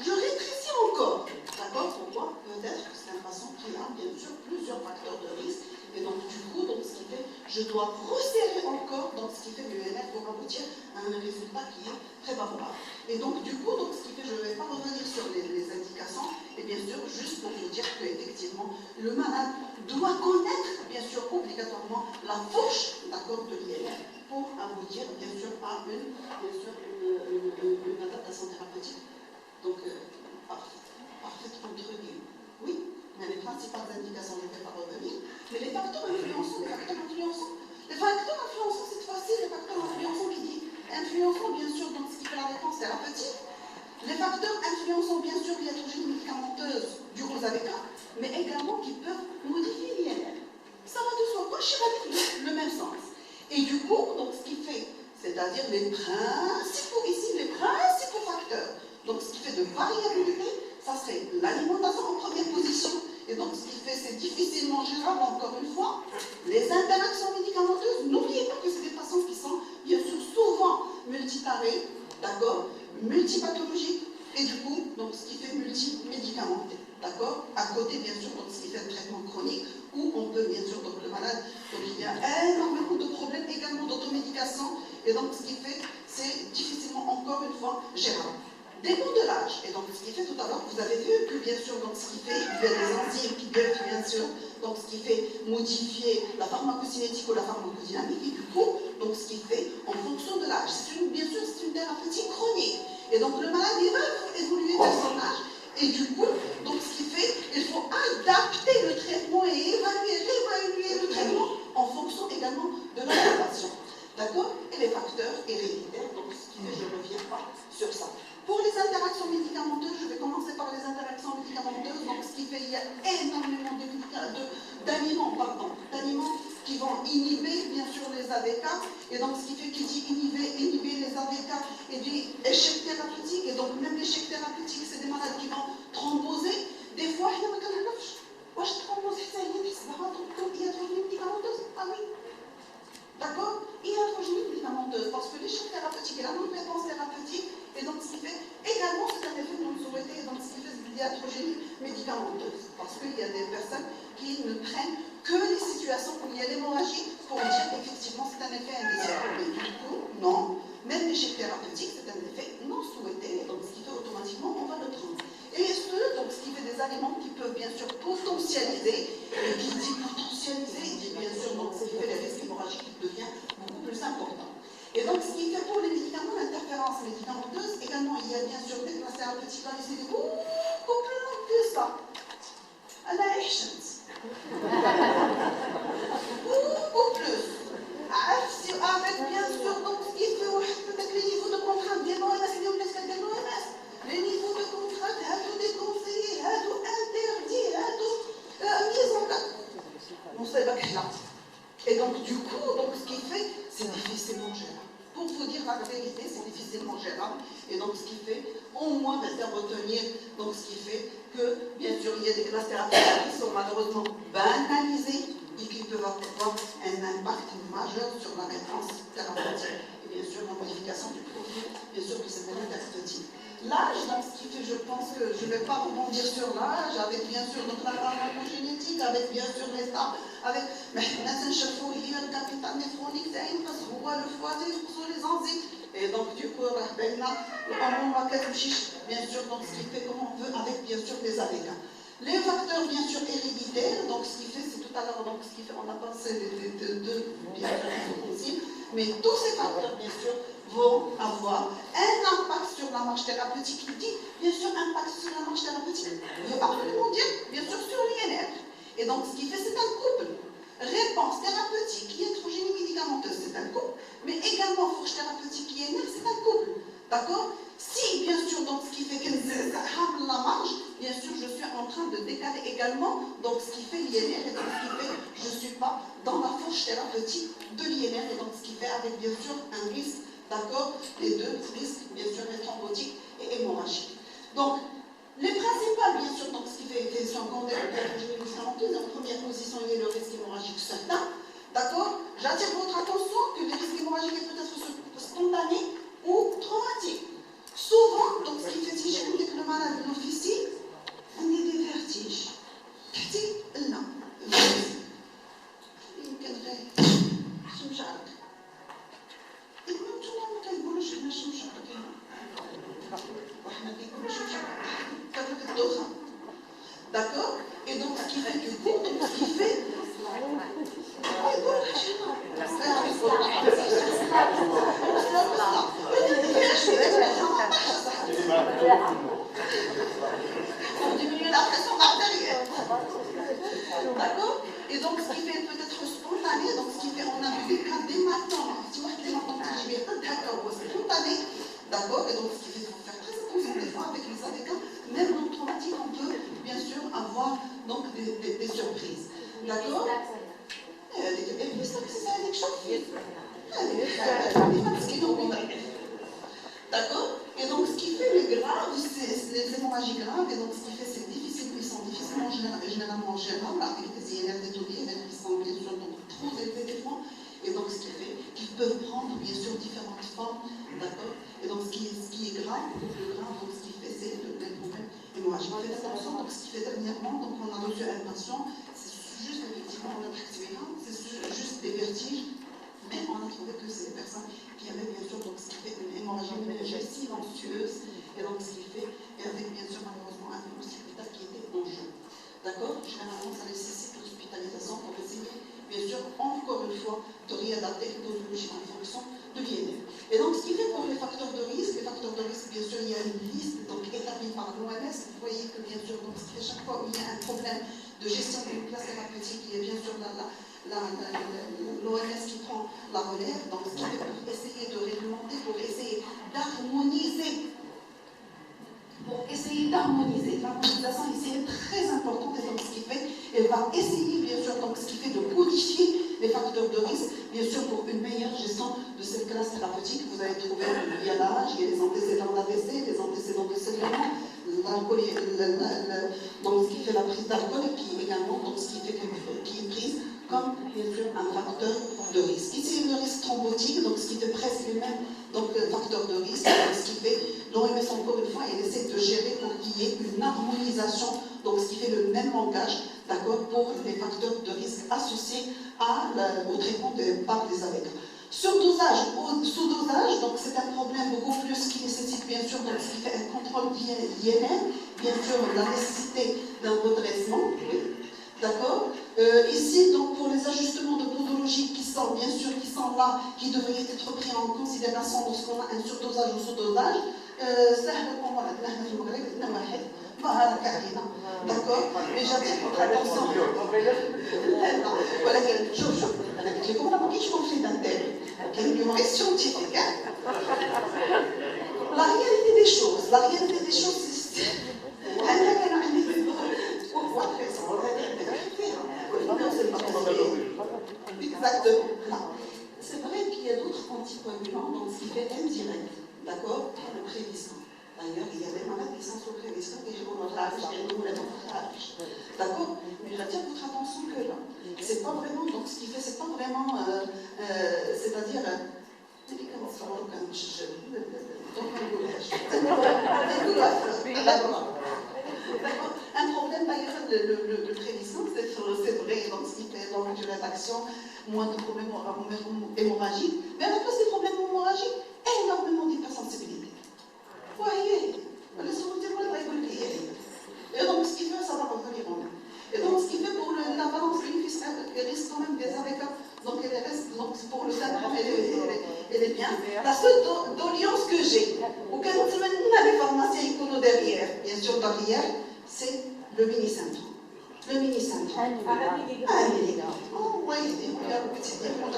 Je rétrécis encore. D'accord? Pourquoi? Peut-être que c'est un patient qui a bien sûr plusieurs facteurs de risque. Et donc, du coup, donc, ce qui fait, je dois resserrer encore dans ce qui fait l'UNR pour aboutir à un résultat qui est très favorable. Et donc, du coup, donc, ce qui fait, je ne vais pas revenir sur les indications, et bien sûr, juste pour vous dire qu'effectivement, le malade doit connaître, bien sûr, obligatoirement, la fourche d'accord de l'INR pour aboutir, bien sûr, à une adaptation thérapeutique. Donc, parfaite entre guillemets. Oui, mais les principales indications ne peuvent pas revenir. Mais les facteurs influençants, cette fois-ci, les facteurs influençants qui dit influençant, bien sûr, donc ce qui fait la réponse thérapeutique. Les facteurs influençant, bien sûr, l'hiatrogénie médicamenteuse du AVK, mais également qui peuvent modifier l'INR. Ça va de soi, le même sens. Et du coup, donc ce qui fait, c'est-à-dire les principaux facteurs, donc ce qui fait de variabilité, ça serait l'alimentation en première position. Et donc, ce qui fait, c'est difficilement gérable, encore une fois. Les interactions médicamenteuses, n'oubliez pas que c'est des patients qui sont, bien sûr, souvent multiparés, d'accord, multipathologiques, et du coup, donc, ce qui fait multimédicamenté, d'accord, à côté, bien sûr, donc, ce qui fait le traitement chronique, où on peut, bien sûr, donc, le malade, donc, il y a énormément de problèmes également d'automédication, et donc, ce qui fait, c'est difficilement, encore une fois, gérable. Dépend de l'âge. Et donc, ce qui fait tout à l'heure, vous avez vu que, bien sûr, donc, ce qui fait, il y a des enzymes qui peuvent, bien sûr, donc, ce qui fait modifier la pharmacocinétique ou la pharmacodynamique, et du coup, donc, ce qui fait, en fonction de l'âge. Bien sûr, c'est une thérapeutique chronique. Et donc, le malade, il va évoluer vers son âge, et du coup, donc, ce qui fait, il faut adapter le traitement et réévaluer le traitement en fonction également de l'adaptation. D'accord? Et les facteurs héréditaires, donc, ce qui fait, je ne reviens pas sur ça. Pour les interactions médicamenteuses, je vais commencer par les interactions médicamenteuses. Donc, ce qui fait, il y a énormément d'aliments qui vont inhiber, bien sûr, les AVK. Et donc, ce qui fait qu'il dit inhiber les AVK, échec thérapeutique, et donc même l'échec thérapeutique, c'est des malades qui vont thromboser. Des fois, il y a des thrombose, il y a des médicamenteuse. Ah oui. D'accord? Iatrogénie médicamenteuse, parce que l'échec thérapeutique et la non-réponse thérapeutique, et donc ce qui fait également, c'est un effet non souhaité, et donc ce qui fait de l'iatrogénie médicamenteuse. Parce qu'il y a des personnes qui ne prennent que les situations où il y a l'hémorragie pour dire qu'effectivement c'est un effet indésirable. Mais du coup, non, même l'échec thérapeutique, c'est un effet non souhaité, et donc ce qui fait automatiquement, on va le prendre. Et donc ce qui fait des aliments qui peuvent bien sûr potentialiser, et qui dit potentialiser, il dit bien sûr donc ce qui fait les risques hémorragiques qui devient beaucoup plus important. Et donc ce qui fait pour les médicaments, l'interférence médicamenteuse, également il y a bien sûr des classes thérapeutiques dans les cellules beaucoup plus longues que ça. À la Hechens. Beaucoup plus. Avec bien sûr donc ce qui fait peut-être les niveaux de contrainte des l'OMS, les niveaux de contrainte, des conseillers, interdits, mise en place. On sait pas que là. Et donc du coup, donc, ce qui fait, c'est difficilement gérable. Pour vous dire la vérité, c'est difficilement gérable. Et donc ce qui fait, au moins, rester à retenir, donc ce qui fait que, bien sûr, il y a des classes thérapeutiques qui sont malheureusement banalisées et qui peuvent avoir un impact majeur sur la réponse thérapeutique. Et bien sûr, la modification du profil, bien sûr, de cette thérapeutique. L'âge, donc ce qui fait, je pense que je ne vais pas rebondir sur l'âge, avec bien sûr donc, la pharmacogénétique, avec bien sûr les stars, avec مثلا شافوا هي الكابيتال نيفرونيك تاعي parce هو le foie sur les enzymes. Et donc du coup, راه باينه الامور ما كتمشيش bien sûr donc ce qui fait comme on veut avec bien sûr les AVK. Les facteurs bien sûr héréditaires, donc ce qui fait, c'est tout à l'heure, donc ce qui fait, on a pensé de bien sûr possible, mais tous ces facteurs bien sûr vont avoir un impact sur la marche thérapeutique. Il dit bien sûr impact sur la marche thérapeutique, veut absolument dire bien sûr sur l'INR. Et donc ce qui fait, c'est un couple. Réponse thérapeutique, iatrogénie médicamenteuse, c'est un couple, mais également fourche thérapeutique INR, c'est un couple. D'accord? Si, bien sûr, donc ce qui fait que la marge, bien sûr, je suis en train de décaler également, donc ce qui fait l'INR, et donc ce qui fait que je ne suis pas dans la fourche thérapeutique de l'INR, et donc ce qui fait avec, bien sûr, un risque, d'accord, les deux risques, bien sûr, thrombotiques et hémorragiques. Donc, les principales, bien sûr, donc ce qui fait que secondaire de l'atrogénie médicamenteuse, en première position, il y a le risque hémorragique certain. D'accord? J'attire votre attention que le risque hémorragique est peut-être spontané ou traumatique. Souvent, donc ce qui fait si je vous dis que le malade l'officie, on a des vertiges. Non. يمكن غير شمشارك. يقولوا انتم ما كيقولوش لنا شمشارك. وحنا كيقولوا شمشارك. كترك الدخان. D'accord? Et donc ce qui fait du coup, donc ce qui fait. Pour diminuer la pression artérielle. D'accord? Et donc ce qui fait peut-être spontané, donc ce qui fait, on a vu des cas dès maintenant, tu vois, dès maintenant que je vais c'est spontané. D'accord? Et donc ce qui fait, il faut faire très attention des fois avec les AVK, même non traumatiques, on peut bien sûr avoir donc des surprises. D'accord? D'accord? Et donc ce qui fait les graves, c'est les hémorragies graves, et donc ce qui fait c'est difficile, ils sont difficilement généralement gérables avec des INR détoniés, qui sont bien sûr donc, trop élevés des fois, et donc ce qui fait qu'ils peuvent prendre bien sûr différentes formes, d'accord? Et donc ce qui est grave, beaucoup plus grave, donc ce qui fait c'est les problèmes hémorragiques. Faites attention, donc ce qui fait dernièrement, donc on a reçu un patient, c'est juste effectivement on a c'est juste des vertiges, mais on a trouvé que c'est des personnes qui avaient bien sûr donc ce qui fait une hémorragie méningée silencieuse, et donc ce qui fait, et avec bien sûr malheureusement un hospital qui était en jeu. D'accord? Généralement ça nécessite l'hospitalisation pour essayer, bien sûr, encore une fois, de réadapter les posologies en fonction de l'INR. Et donc ce qui fait pour les facteurs de risque, bien sûr il y a une liste donc établie par l'OMS, vous voyez que bien sûr donc chaque fois où il y a un problème de gestion d'une classe thérapeutique, il y a bien sûr l'OMS qui prend la relève, donc ce qui fait pour essayer de réglementer, pour essayer d'harmoniser. L'harmonisation ici est très importante, et donc ce qui fait, elle va essayer bien sûr donc ce qui fait de codifier les facteurs de risque, bien sûr pour une meilleure gestion de cette classe thérapeutique, vous allez trouver il y a l'âge, il y a les antécédents d'AVC, les antécédents de saignement, l'alcool, donc ce qui fait la prise d'alcool et qui également, donc ce qui fait qui est prise comme bien sûr un facteur de risque. Ici, le risque thrombotique, donc ce qui fait presque les mêmes facteurs de risque, ce qui fait, l'OMS encore une fois, il essaie de gérer pour qu'il y ait une harmonisation, donc ce qui fait le même langage, d'accord, pour les facteurs de risque associés au traitement par des AVC. Surdosage ou sous-dosage, donc c'est un problème beaucoup plus qui nécessite bien sûr donc, ce qui fait un contrôle d'INM, bien sûr la nécessité d'un redressement, oui. D'accord. Ici, donc, pour les ajustements de posologie qui sont, bien sûr, qui sont là, qui devraient être pris en considération lorsqu'on a un surdosage ou sous-dosage, d'accord. Mais j'attire votre attention. Voilà, je comprends pas qui je confie d'un tel. Quelle humoriste scientifique, hein. La réalité des choses, c'est. Exactement. C'est vrai qu'il y a d'autres anticoagulants, donc ce qui fait indirect, d'accord, le prévisant. D'ailleurs, il y a des malades qui sont sous prévisant et je vous le d'accord. Mais j'attire votre attention que là, c'est pas vraiment, donc ce qui fait, c'est pas vraiment, c'est-à-dire, un problème d'ailleurs, le prévisant, c'est vrai, donc ce qui fait donc de l'action, moins de problèmes hémorragiques, mais à la place des problèmes hémorragiques, énormément d'hypersensibilité. Vous voyez, laissez-moi dire, et donc ce qui fait, ça va revenir en même. Et donc ce qui fait pour la balance bénéfice risque quand même des AVC, donc elle reste, donc pour le syndrome, elle est bien. La seule doléance que j'ai, auquel on a les pharmaciens icono derrière, bien sûr derrière, c'est le mini-syndrome. Le mini-syndrome. 1 milligramme. Oh, oui, il y a le petit diamant, le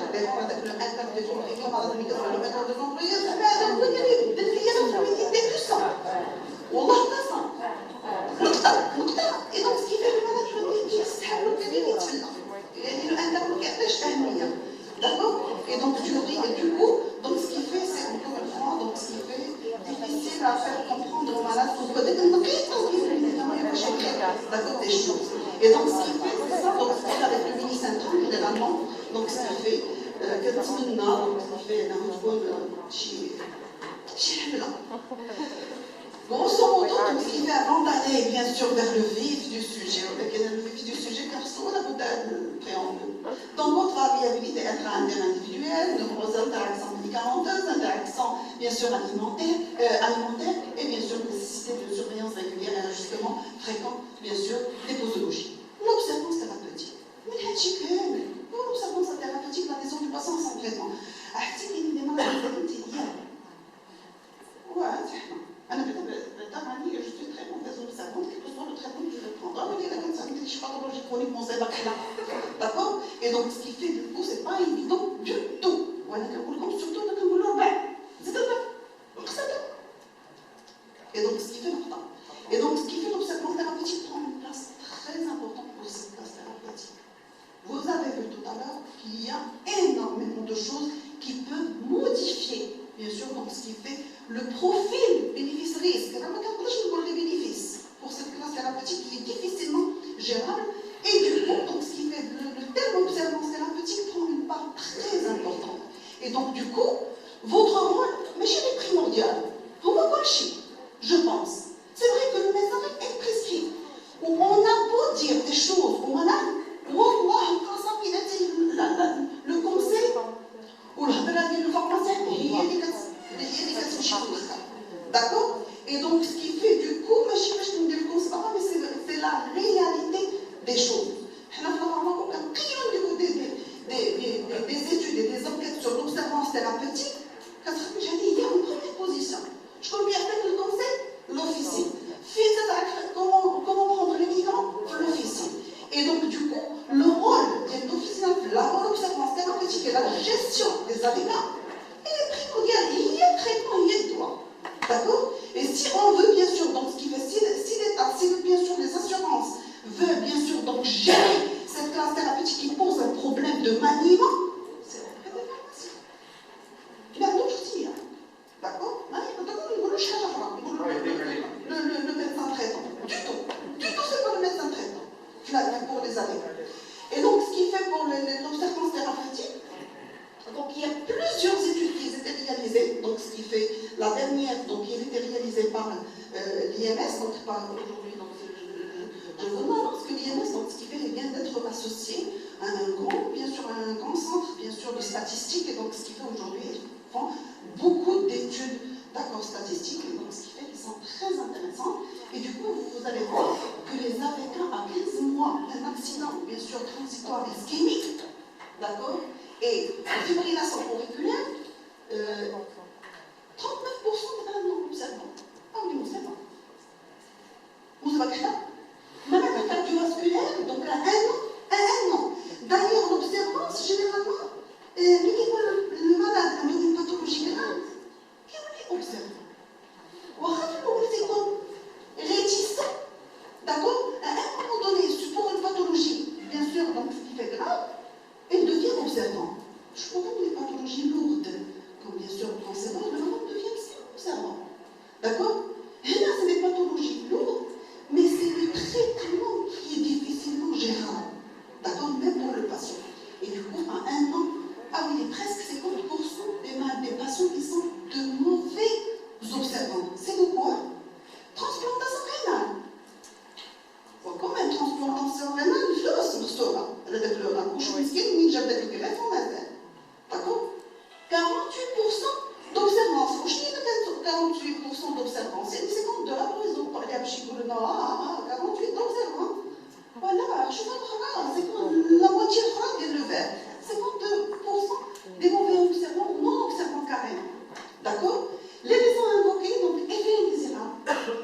impact des ouvriers, comme à la micro-kilomètre des employés, ça fait des puissants. والله قصة نقطة إذا كيف المرض يولي يستحملوا كثير يتفلق يعني لأنه ما كيعطيش أهمية d'accord et donc du coup donc ce qui fait c'est encore une fois donc ce qui fait difficile à faire comprendre aux malades qu'on peut dire d'accord des choses et donc ce qui fait c'est ça donc ce qui fait avec le mini-syndrome généralement donc ce qui fait que تمنى donc ce qui fait أنه تكون شي حملة. Grosso modo, tout ce qui fait avant d'aller bien sûr vers le vif du sujet, car c'est la préambule. Donc, votre variabilité intra-individuelle, nombreuses interactions médicamenteuses, interactions bien sûr alimentaires, et bien sûr nécessité de surveillance régulière et ajustement fréquent, bien sûr, des posologies. L'observance thérapeutique. Mais l'observance thérapeutique, l'adhésion du patient sans traitement. Je suis très mauvaise observante, quel que soit le traitement que je vais prendre. Je suis pathologique chronique, mon cerveau est là. D'accord. Et donc, ce qui fait, du coup, c'est pas évident du tout. Surtout, et donc, ce qui fait longtemps. Et donc, ce qui fait l'observance thérapeutique prend une place très importante pour cette classe thérapeutique. Vous avez vu tout à l'heure qu'il y a énormément de choses qui peuvent modifier, bien sûr, donc ce qui fait le profil bénéfice-risque. Les bénéfices pour cette classe thérapeutique qui est difficilement gérable. Et du coup, donc, ce qui fait le terme observance thérapeutique prend une part très importante. Et donc, du coup, votre rôle, mais chez les primordial, vous me connaissez, je pense. C'est vrai que le médecin est prescrit. Où on a beau dire des choses, où on a, le conseil, ou le pharmacien, d'accord. Et donc, ce qui fait du coup, c'est la réalité des choses. Des études et des enquêtes sur l'observance thérapeutique, il y a une première position. Je connais bien le conseil, l'officier. Comment prendre les migrants, l'officier. Et donc, du coup, le rôle de l'officier, la rôle d'observance thérapeutique et la gestion des aliments, il est primordial. Il y a traitement, il y a droit. D'accord. Et si on veut, bien sûr, donc ce qui fait, si l'État, si bien sûr les assurances veulent, bien sûr, donc gérer cette classe thérapeutique qui pose un problème de maniement, c'est auprès des pharmaciens. le médecin traitant. Du tout, c'est pas le médecin traitant. Pour les années. Et donc, ce qui fait pour l'observance thérapeutique, donc il y a plusieurs études qui ont été réalisées. Donc, ce qui fait la dernière, donc qui a été réalisée par l'IMS, donc par aujourd'hui, donc je vous annonce que l'IMS, donc ce qui fait vient d'être associé à un grand centre, bien sûr, de statistiques, et donc ce qui fait aujourd'hui, ils font beaucoup d'études, d'accord, statistiques, et donc ce qui fait qu'ils sont très intéressants. Et du coup, vous allez voir que les Africains, à 15 mois d'un accident, bien sûr, transitoire ischémique, d'accord, et fibrillation auriculaire, 39% de malades non observants. Ah oui, on sait pas. Vous savez que ça? Malade cardiovasculaire, donc à 1 an. D'ailleurs, l'observance, généralement, le malade a une pathologie grave, qui est observé. C'est comme réticent, d'accord? À un moment donné, pour une pathologie, bien sûr, donc ce qui fait grave, il devient observant. Je pourrais les pathologies lourdes, comme bien sûr le cancer, le malade devient observant. D'accord? Et là, c'est des pathologies lourdes, mais c'est le traitement qui est difficilement gérable. D'accord? Même pour le patient. Et du coup, à 1 an, ah oui, presque 50% des patients qui sont de mauvais observants. C'est pourquoi? Transplantation rénale. Comme une transplantation rénale, فلوس مخسورة. هذاك الكوش مسكين منين جاب داك الكرات ومازال. D'accord? 48% d'observance. واش هي 48% d'observance? يعني 50 دولار ويزو عليها باش يقولوا لنا 48 d'observance. Voilà, je vois c'est la moitié de le vert. 52% des mauvais observants ou non observants carrément. D'accord? Les raisons invoquées, donc effet indésirable.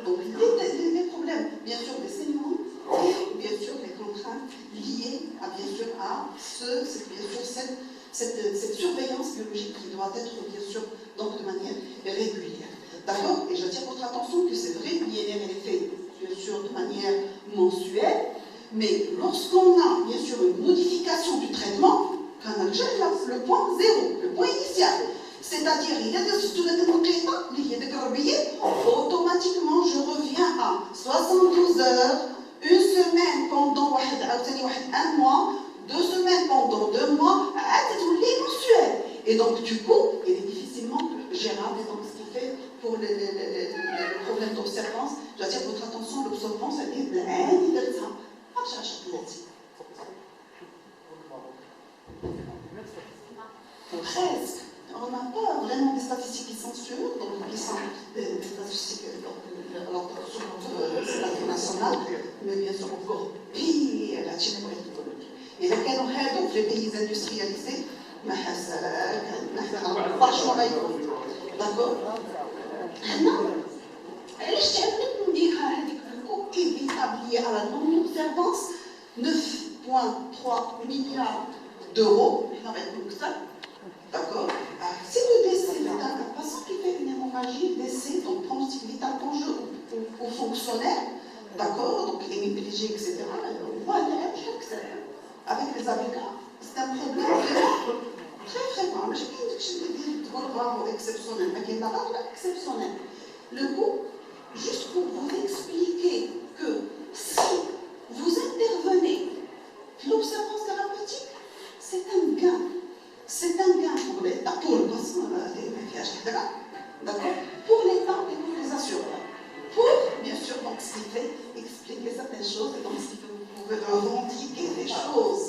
Donc les problèmes, bien sûr, des saignements et bien sûr les contraintes liées à cette surveillance biologique qui doit être bien sûr donc de manière régulière. D'accord? Et j'attire votre attention que c'est vrai, l'INR est fait bien sûr de manière mensuelle. Mais lorsqu'on a, bien sûr, une modification du traitement, quand on achète le point zéro, le point initial, c'est-à-dire, il y a des automatiquement, je reviens à 72 heures, une semaine pendant un mois, 2 semaines pendant 2 mois, c'est mensuel. Et donc, du coup, il est difficilement gérable. Et donc, ce qui fait pour les problèmes d'observance, je dois dire votre attention, l'observance, elle est pleine de ça. Presque. On n'a pas vraiment des statistiques qui sont sûres, donc qui sont des statistiques sur l'international, mais bien sûr encore pire la Chine. Et là, quand on est dans les pays industrialisés, franchement, d'accord? Elle est à la non-observance 9,3 milliards d'euros. D'accord? Si le décès d'un patient qui fait une hémorragie, décès, donc pronostic vital pour jeu aux fonctionnaires, d'accord? Donc hémiplégie, etc. On voit avec les avocats, c'est un problème très fréquent. Je dis exceptionnel, mais qui est exceptionnel. Le coup, juste pour vous expliquer que si vous intervenez, l'observance thérapeutique, c'est un gain. C'est un gain pour l'État, pour le patient, d'accord? Pour l'État et pour les assureurs. Pour, bien sûr, donc, ce qui fait expliquer certaines choses, et donc, ce qui fait vous pouvez revendiquer des choses.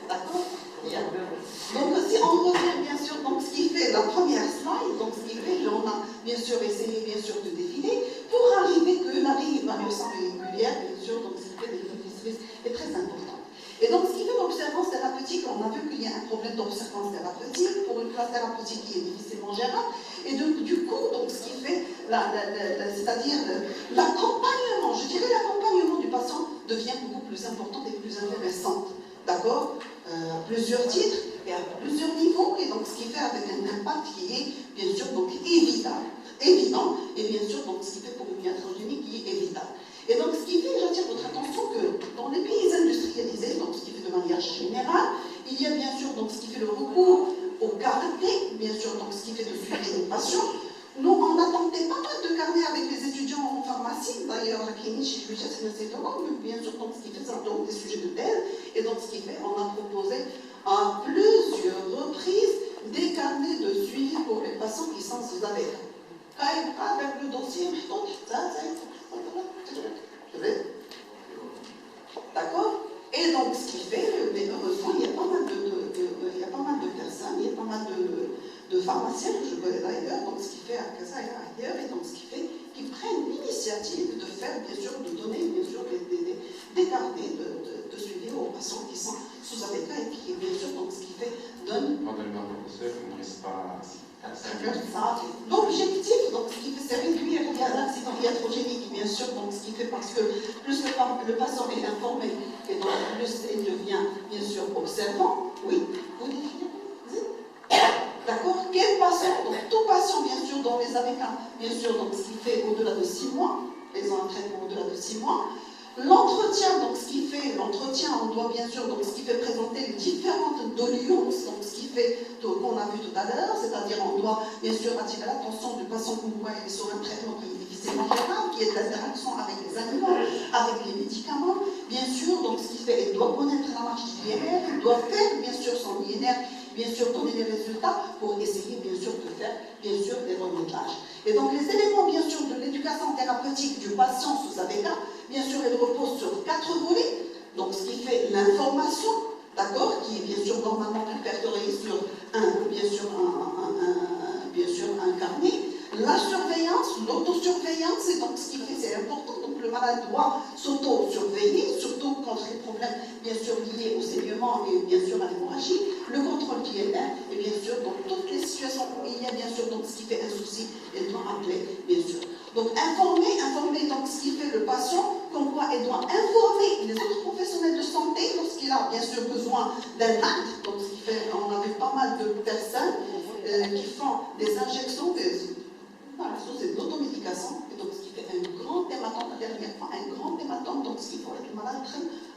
D'accord? Donc, si on revient, bien sûr, donc, ce qui fait la première slide, donc, ce qui fait, on a, bien sûr, essayé, bien sûr, de défiler, pour arriver que la réévaluation régulière, bien sûr, donc, ce qui fait des bénéfices est très important. Et donc, ce qui fait l'observance thérapeutique, on a vu qu'il y a un problème d'observance thérapeutique pour une classe thérapeutique qui est difficilement gérable. Et donc, du coup, donc, ce qui fait, c'est-à-dire l'accompagnement, je dirais l'accompagnement du patient devient beaucoup plus important et plus intéressant. D'accord? À plusieurs titres et à plusieurs niveaux. Et donc, ce qui fait avec un impact qui est, bien sûr, donc évident. Et bien sûr, donc, ce qui fait pour une iatrogénie qui est évitable. Et donc, ce qui fait, j'attire votre attention que dans les pays industrialisés, donc ce qui fait de manière générale, il y a bien sûr donc, ce qui fait le recours au carnet, bien sûr, donc ce qui fait de suivi des patients. Nous, on attendait pas mal de carnets d'ailleurs la clinique chez Julia Sénécétologue, bien sûr, donc ce qui fait ça, donc des sujets de thèse, et donc ce qui fait, on a proposé à plusieurs reprises des carnets de suivi pour les patients qui sont sous AVK. Quand il va avec le dossier, d'accord? Et donc ce qui fait, mais heureusement, il y a pas mal de personnes, il y a pas mal de pharmaciens que je connais d'ailleurs, donc ce qui fait à Casa et ailleurs, et donc ce qui fait qu'ils prennent l'initiative de faire, bien sûr, de donner, bien sûr, des carnets de suivi aux patients qui sont sous AVK et qui, bien sûr, donc ce qui fait, donne... Pardonnez-moi, professeur, on ne reste pas... L'objectif, donc ce qui fait, c'est réduire l'accident iatrogénique, bien sûr, donc ce qui fait parce que plus le patient est informé, et donc plus il devient, bien sûr, observant. Oui, vous définissez. D'accord? Quel patient? Donc tout patient, bien sûr, dans les AVK, bien sûr, donc ce qui fait au-delà de 6 mois, ils ont un traitement au-delà de 6 mois. L'entretien, donc ce qui fait, l'entretien, on doit bien sûr, donc ce qui fait présenter les différentes doléances, donc ce qui fait, qu'on a vu tout à l'heure, c'est-à-dire on doit bien sûr attirer l'attention du patient qu'on voit sur un traitement qui est difficilement gérable, qui est de l'interaction avec les aliments, avec les médicaments, bien sûr, donc ce qui fait, il doit connaître la marche du INR, il doit faire bien sûr son INR, bien sûr donner des résultats pour essayer bien sûr de faire bien sûr des remodelages. Et donc les éléments bien sûr de l'éducation thérapeutique du patient sous AVK, bien sûr elle repose sur 4 volets, donc ce qui fait l'information, d'accord, qui est bien sûr normalement répertoriée sur bien sûr un carnet, la surveillance, l'autosurveillance, et donc ce qui fait c'est important, donc le malade doit s'auto-surveiller, surtout contre les problèmes bien sûr liés au saignement et bien sûr à l'hémorragie, le contrôle d'INR, et bien sûr dans toutes les situations où il y a bien sûr donc ce qui fait un souci, elle doit appeler bien sûr. Donc informer donc ce qui fait le patient, comme quoi elle doit informer les autres professionnels de santé lorsqu'il a bien sûr besoin d'un acte, donc ce qui fait, on a vu pas mal de personnes qui font des injections, c'est de l'automédication, et donc ce qui fait un grand hématome, la dernière fois, un grand hématome, donc ce qu'il faut être malade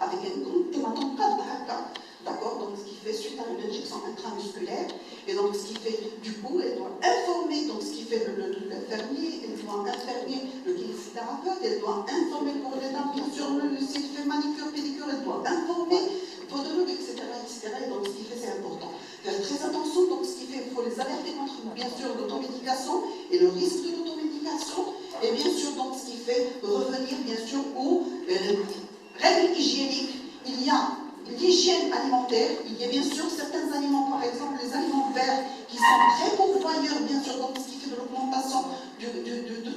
avec un grand hématome, pas de braca, d'accord, donc ce qui fait suite à une injection intramusculaire, et donc ce qui fait, du coup, elle doit informer, donc ce qui fait l'infirmier, elle doit informer le kinésithérapeute, elle doit informer le coordinateur, bien sûr, s'il fait manicure, pédicure, elle doit informer, podologue, etc., et donc ce qui fait, c'est important. Faire très attention, donc ce qui fait, il faut les alerter contre, bien sûr, l'automédication et le risque de l'automédication, et bien sûr, donc ce qui fait revenir, bien sûr, aux règles hygiéniques. Il y a l'hygiène alimentaire, il y a bien sûr certains aliments, par exemple les aliments verts, qui sont très pourvoyeurs, bien sûr, donc ce qui fait de l'augmentation du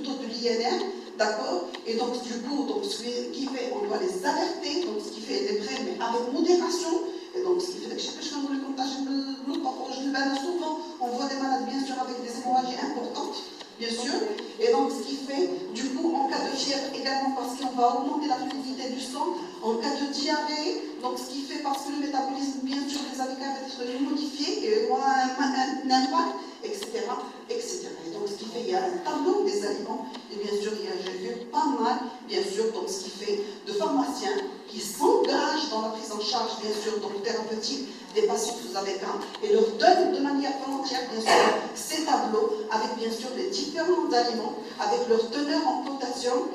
taux de l'INR, d'accord, et donc du coup, donc, ce qui fait, on doit les alerter, donc ce qui fait les prêts, mais avec modération, et donc ce qui fait que chaque fois que le contagion souvent, on voit des malades, bien sûr, avec des hémorragies importantes, bien sûr, et donc ce qui fait, du coup, en cas de fièvre également, parce qu'on va augmenter la fluidité du sang, en cas de diarrhée, donc ce qui fait parce que le métabolisme, bien sûr, des AVK va être modifié et aura un impact, etc., etc. Et donc ce qui fait, il y a un tableau des aliments, et bien sûr, j'ai vu pas mal, bien sûr, donc ce qui fait de pharmaciens qui s'engagent dans la prise en charge, bien sûr, donc thérapeutique des patients sous AVK, et leur donnent de manière volontaire, bien sûr, ces tableaux, avec bien sûr les différents aliments, avec leur teneur en potassium,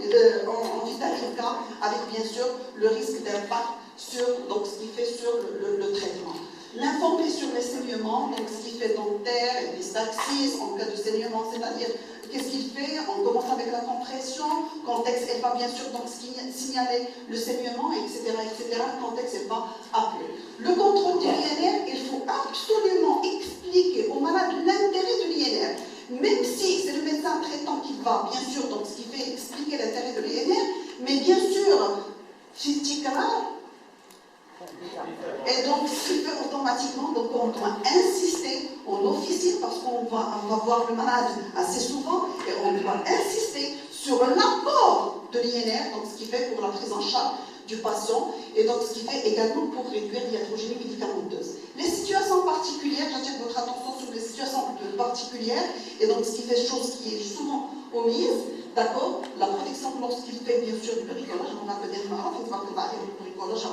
en vitamine K, avec bien sûr le risque d'impact sur, donc ce qui fait sur le traitement. L'informer sur les saignements, donc ce qui fait dentaire, épistaxis, en cas de saignement, c'est-à-dire qu'est-ce qu'il fait? On commence avec la compression, contexte, elle va bien sûr donc signaler le saignement, etc., etc., contexte, elle va appeler. Le contrôle de l'INR, il faut absolument expliquer au malade l'intérêt de l'INR. Même si c'est le médecin traitant qui va, bien sûr, donc ce qui fait expliquer l'intérêt de l'INR, mais bien sûr, et donc, ce qui fait automatiquement, donc on doit insister, on officie parce qu'on va voir le malade assez souvent, et on doit insister sur l'apport de l'INR, donc ce qui fait pour la prise en charge du patient, et donc ce qui fait également pour réduire l'hiatrogénie médicamenteuse. Les situations particulières, j'attire votre attention sur les situations particulières, et donc ce qui fait chose qui est souvent omise, d'accord, la protection lorsqu'il fait bien sûr du bricolage, on a peut-être marre, il va le bricolage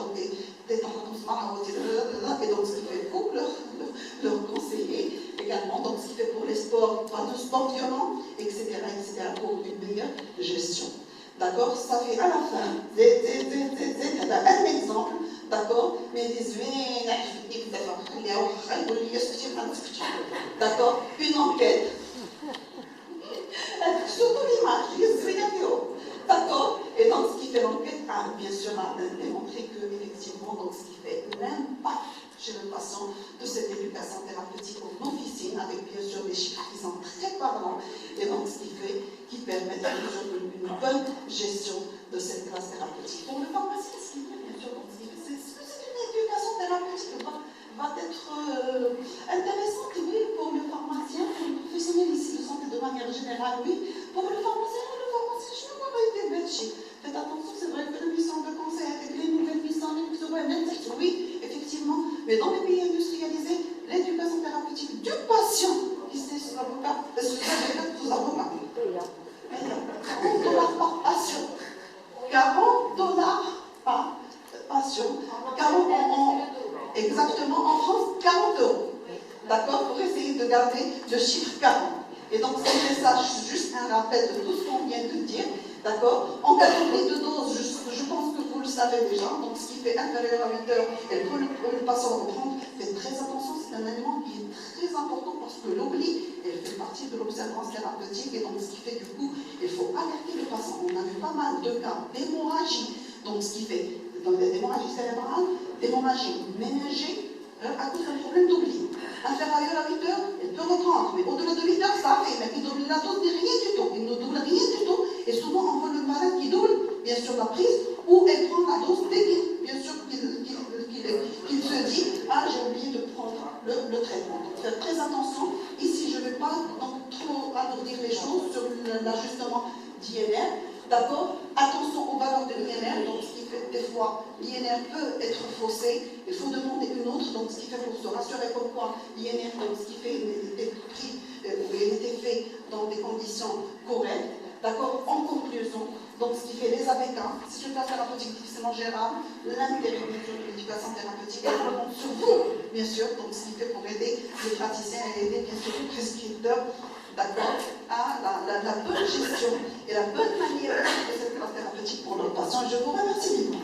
et donc ce qui fait pour leur conseiller également, donc ce qui fait pour les sports, pas de sport violent, etc., etc., pour une meilleure gestion. d'accord, ça fait à la fin, un exemple, d'accord, mais d'accord, une enquête, surtout l'image, d'accord, et donc ce qui fait l'enquête a bien sûr démontré que effectivement, donc ce qui fait l'impact chez le patient de cette éducation thérapeutique en officine, avec bien sûr des chiffres qui sont très parlants, et donc ce qui permet bien sûr une bonne gestion de cette classe thérapeutique. Pour le pharmacien, ce qui fait bien sûr, c'est une éducation thérapeutique va être intéressante, oui, pour le pharmacien, pour le professionnel ici de santé de manière générale, oui, pour le pharmacien, je ne vois pas été Belgique. Faites attention, c'est vrai que les missions de conseil avec les nouvelles missions, oui, effectivement, mais dans les pays industrialisés, l'éducation thérapeutique du patient, qui sait ce avocat, est-ce que vous avez remarqué? $40 par patient. $40 par patient. Exactement, en France, 40 €. D'accord, pour essayer de garder le chiffre 40. Et donc, c'est ça, juste un rappel de tout ce qu'on vient de dire. D'accord, en catégorie de dose, je pense que vous le savez déjà, donc ce qui fait inférieur à 8 heures, et pour le patient reprendre, faites très attention, c'est un élément qui est très important parce que l'oubli, elle fait partie de l'observance thérapeutique, et donc ce qui fait du coup, il faut alerter le patient. On a eu pas mal de cas d'hémorragie, donc ce qui fait, dans l'hémorragie cérébrale, d'hémorragie méningée, à cause d'un problème d'oubli. Inférieur à 8 heures, elle peut reprendre, mais au-delà de 8 heures, ça arrive, mais la dose n'est rien du tout, il ne double rien du tout, et souvent on voit le malade qui double, bien sûr, la prise, ou elle prend la dose dès qu'il se dit, ah, j'ai oublié de prendre le traitement. Donc faites très attention, ici je ne vais pas donc, trop alourdir les choses sur l'ajustement d'INR. D'accord, attention aux valeurs de l'INR, donc ce qui fait des fois l'INR peut être faussé, il faut demander une autre, donc ce qui fait pour se rassurer comme quoi l'INR, donc ce qui fait était pris, il était fait dans des conditions correctes. D'accord, en conclusion, donc ce qui fait les ABK, c'est une classe thérapeutique difficilement gérable, l'intérêt bien sûr de l'éducation thérapeutique est vraiment sur vous, bien sûr, donc ce qui fait pour aider les praticiens et aider bien sûr les prescripteurs, d'accord, à la bonne gestion et la bonne manière de cette classe thérapeutique pour leurs patients. Je vous remercie vivement.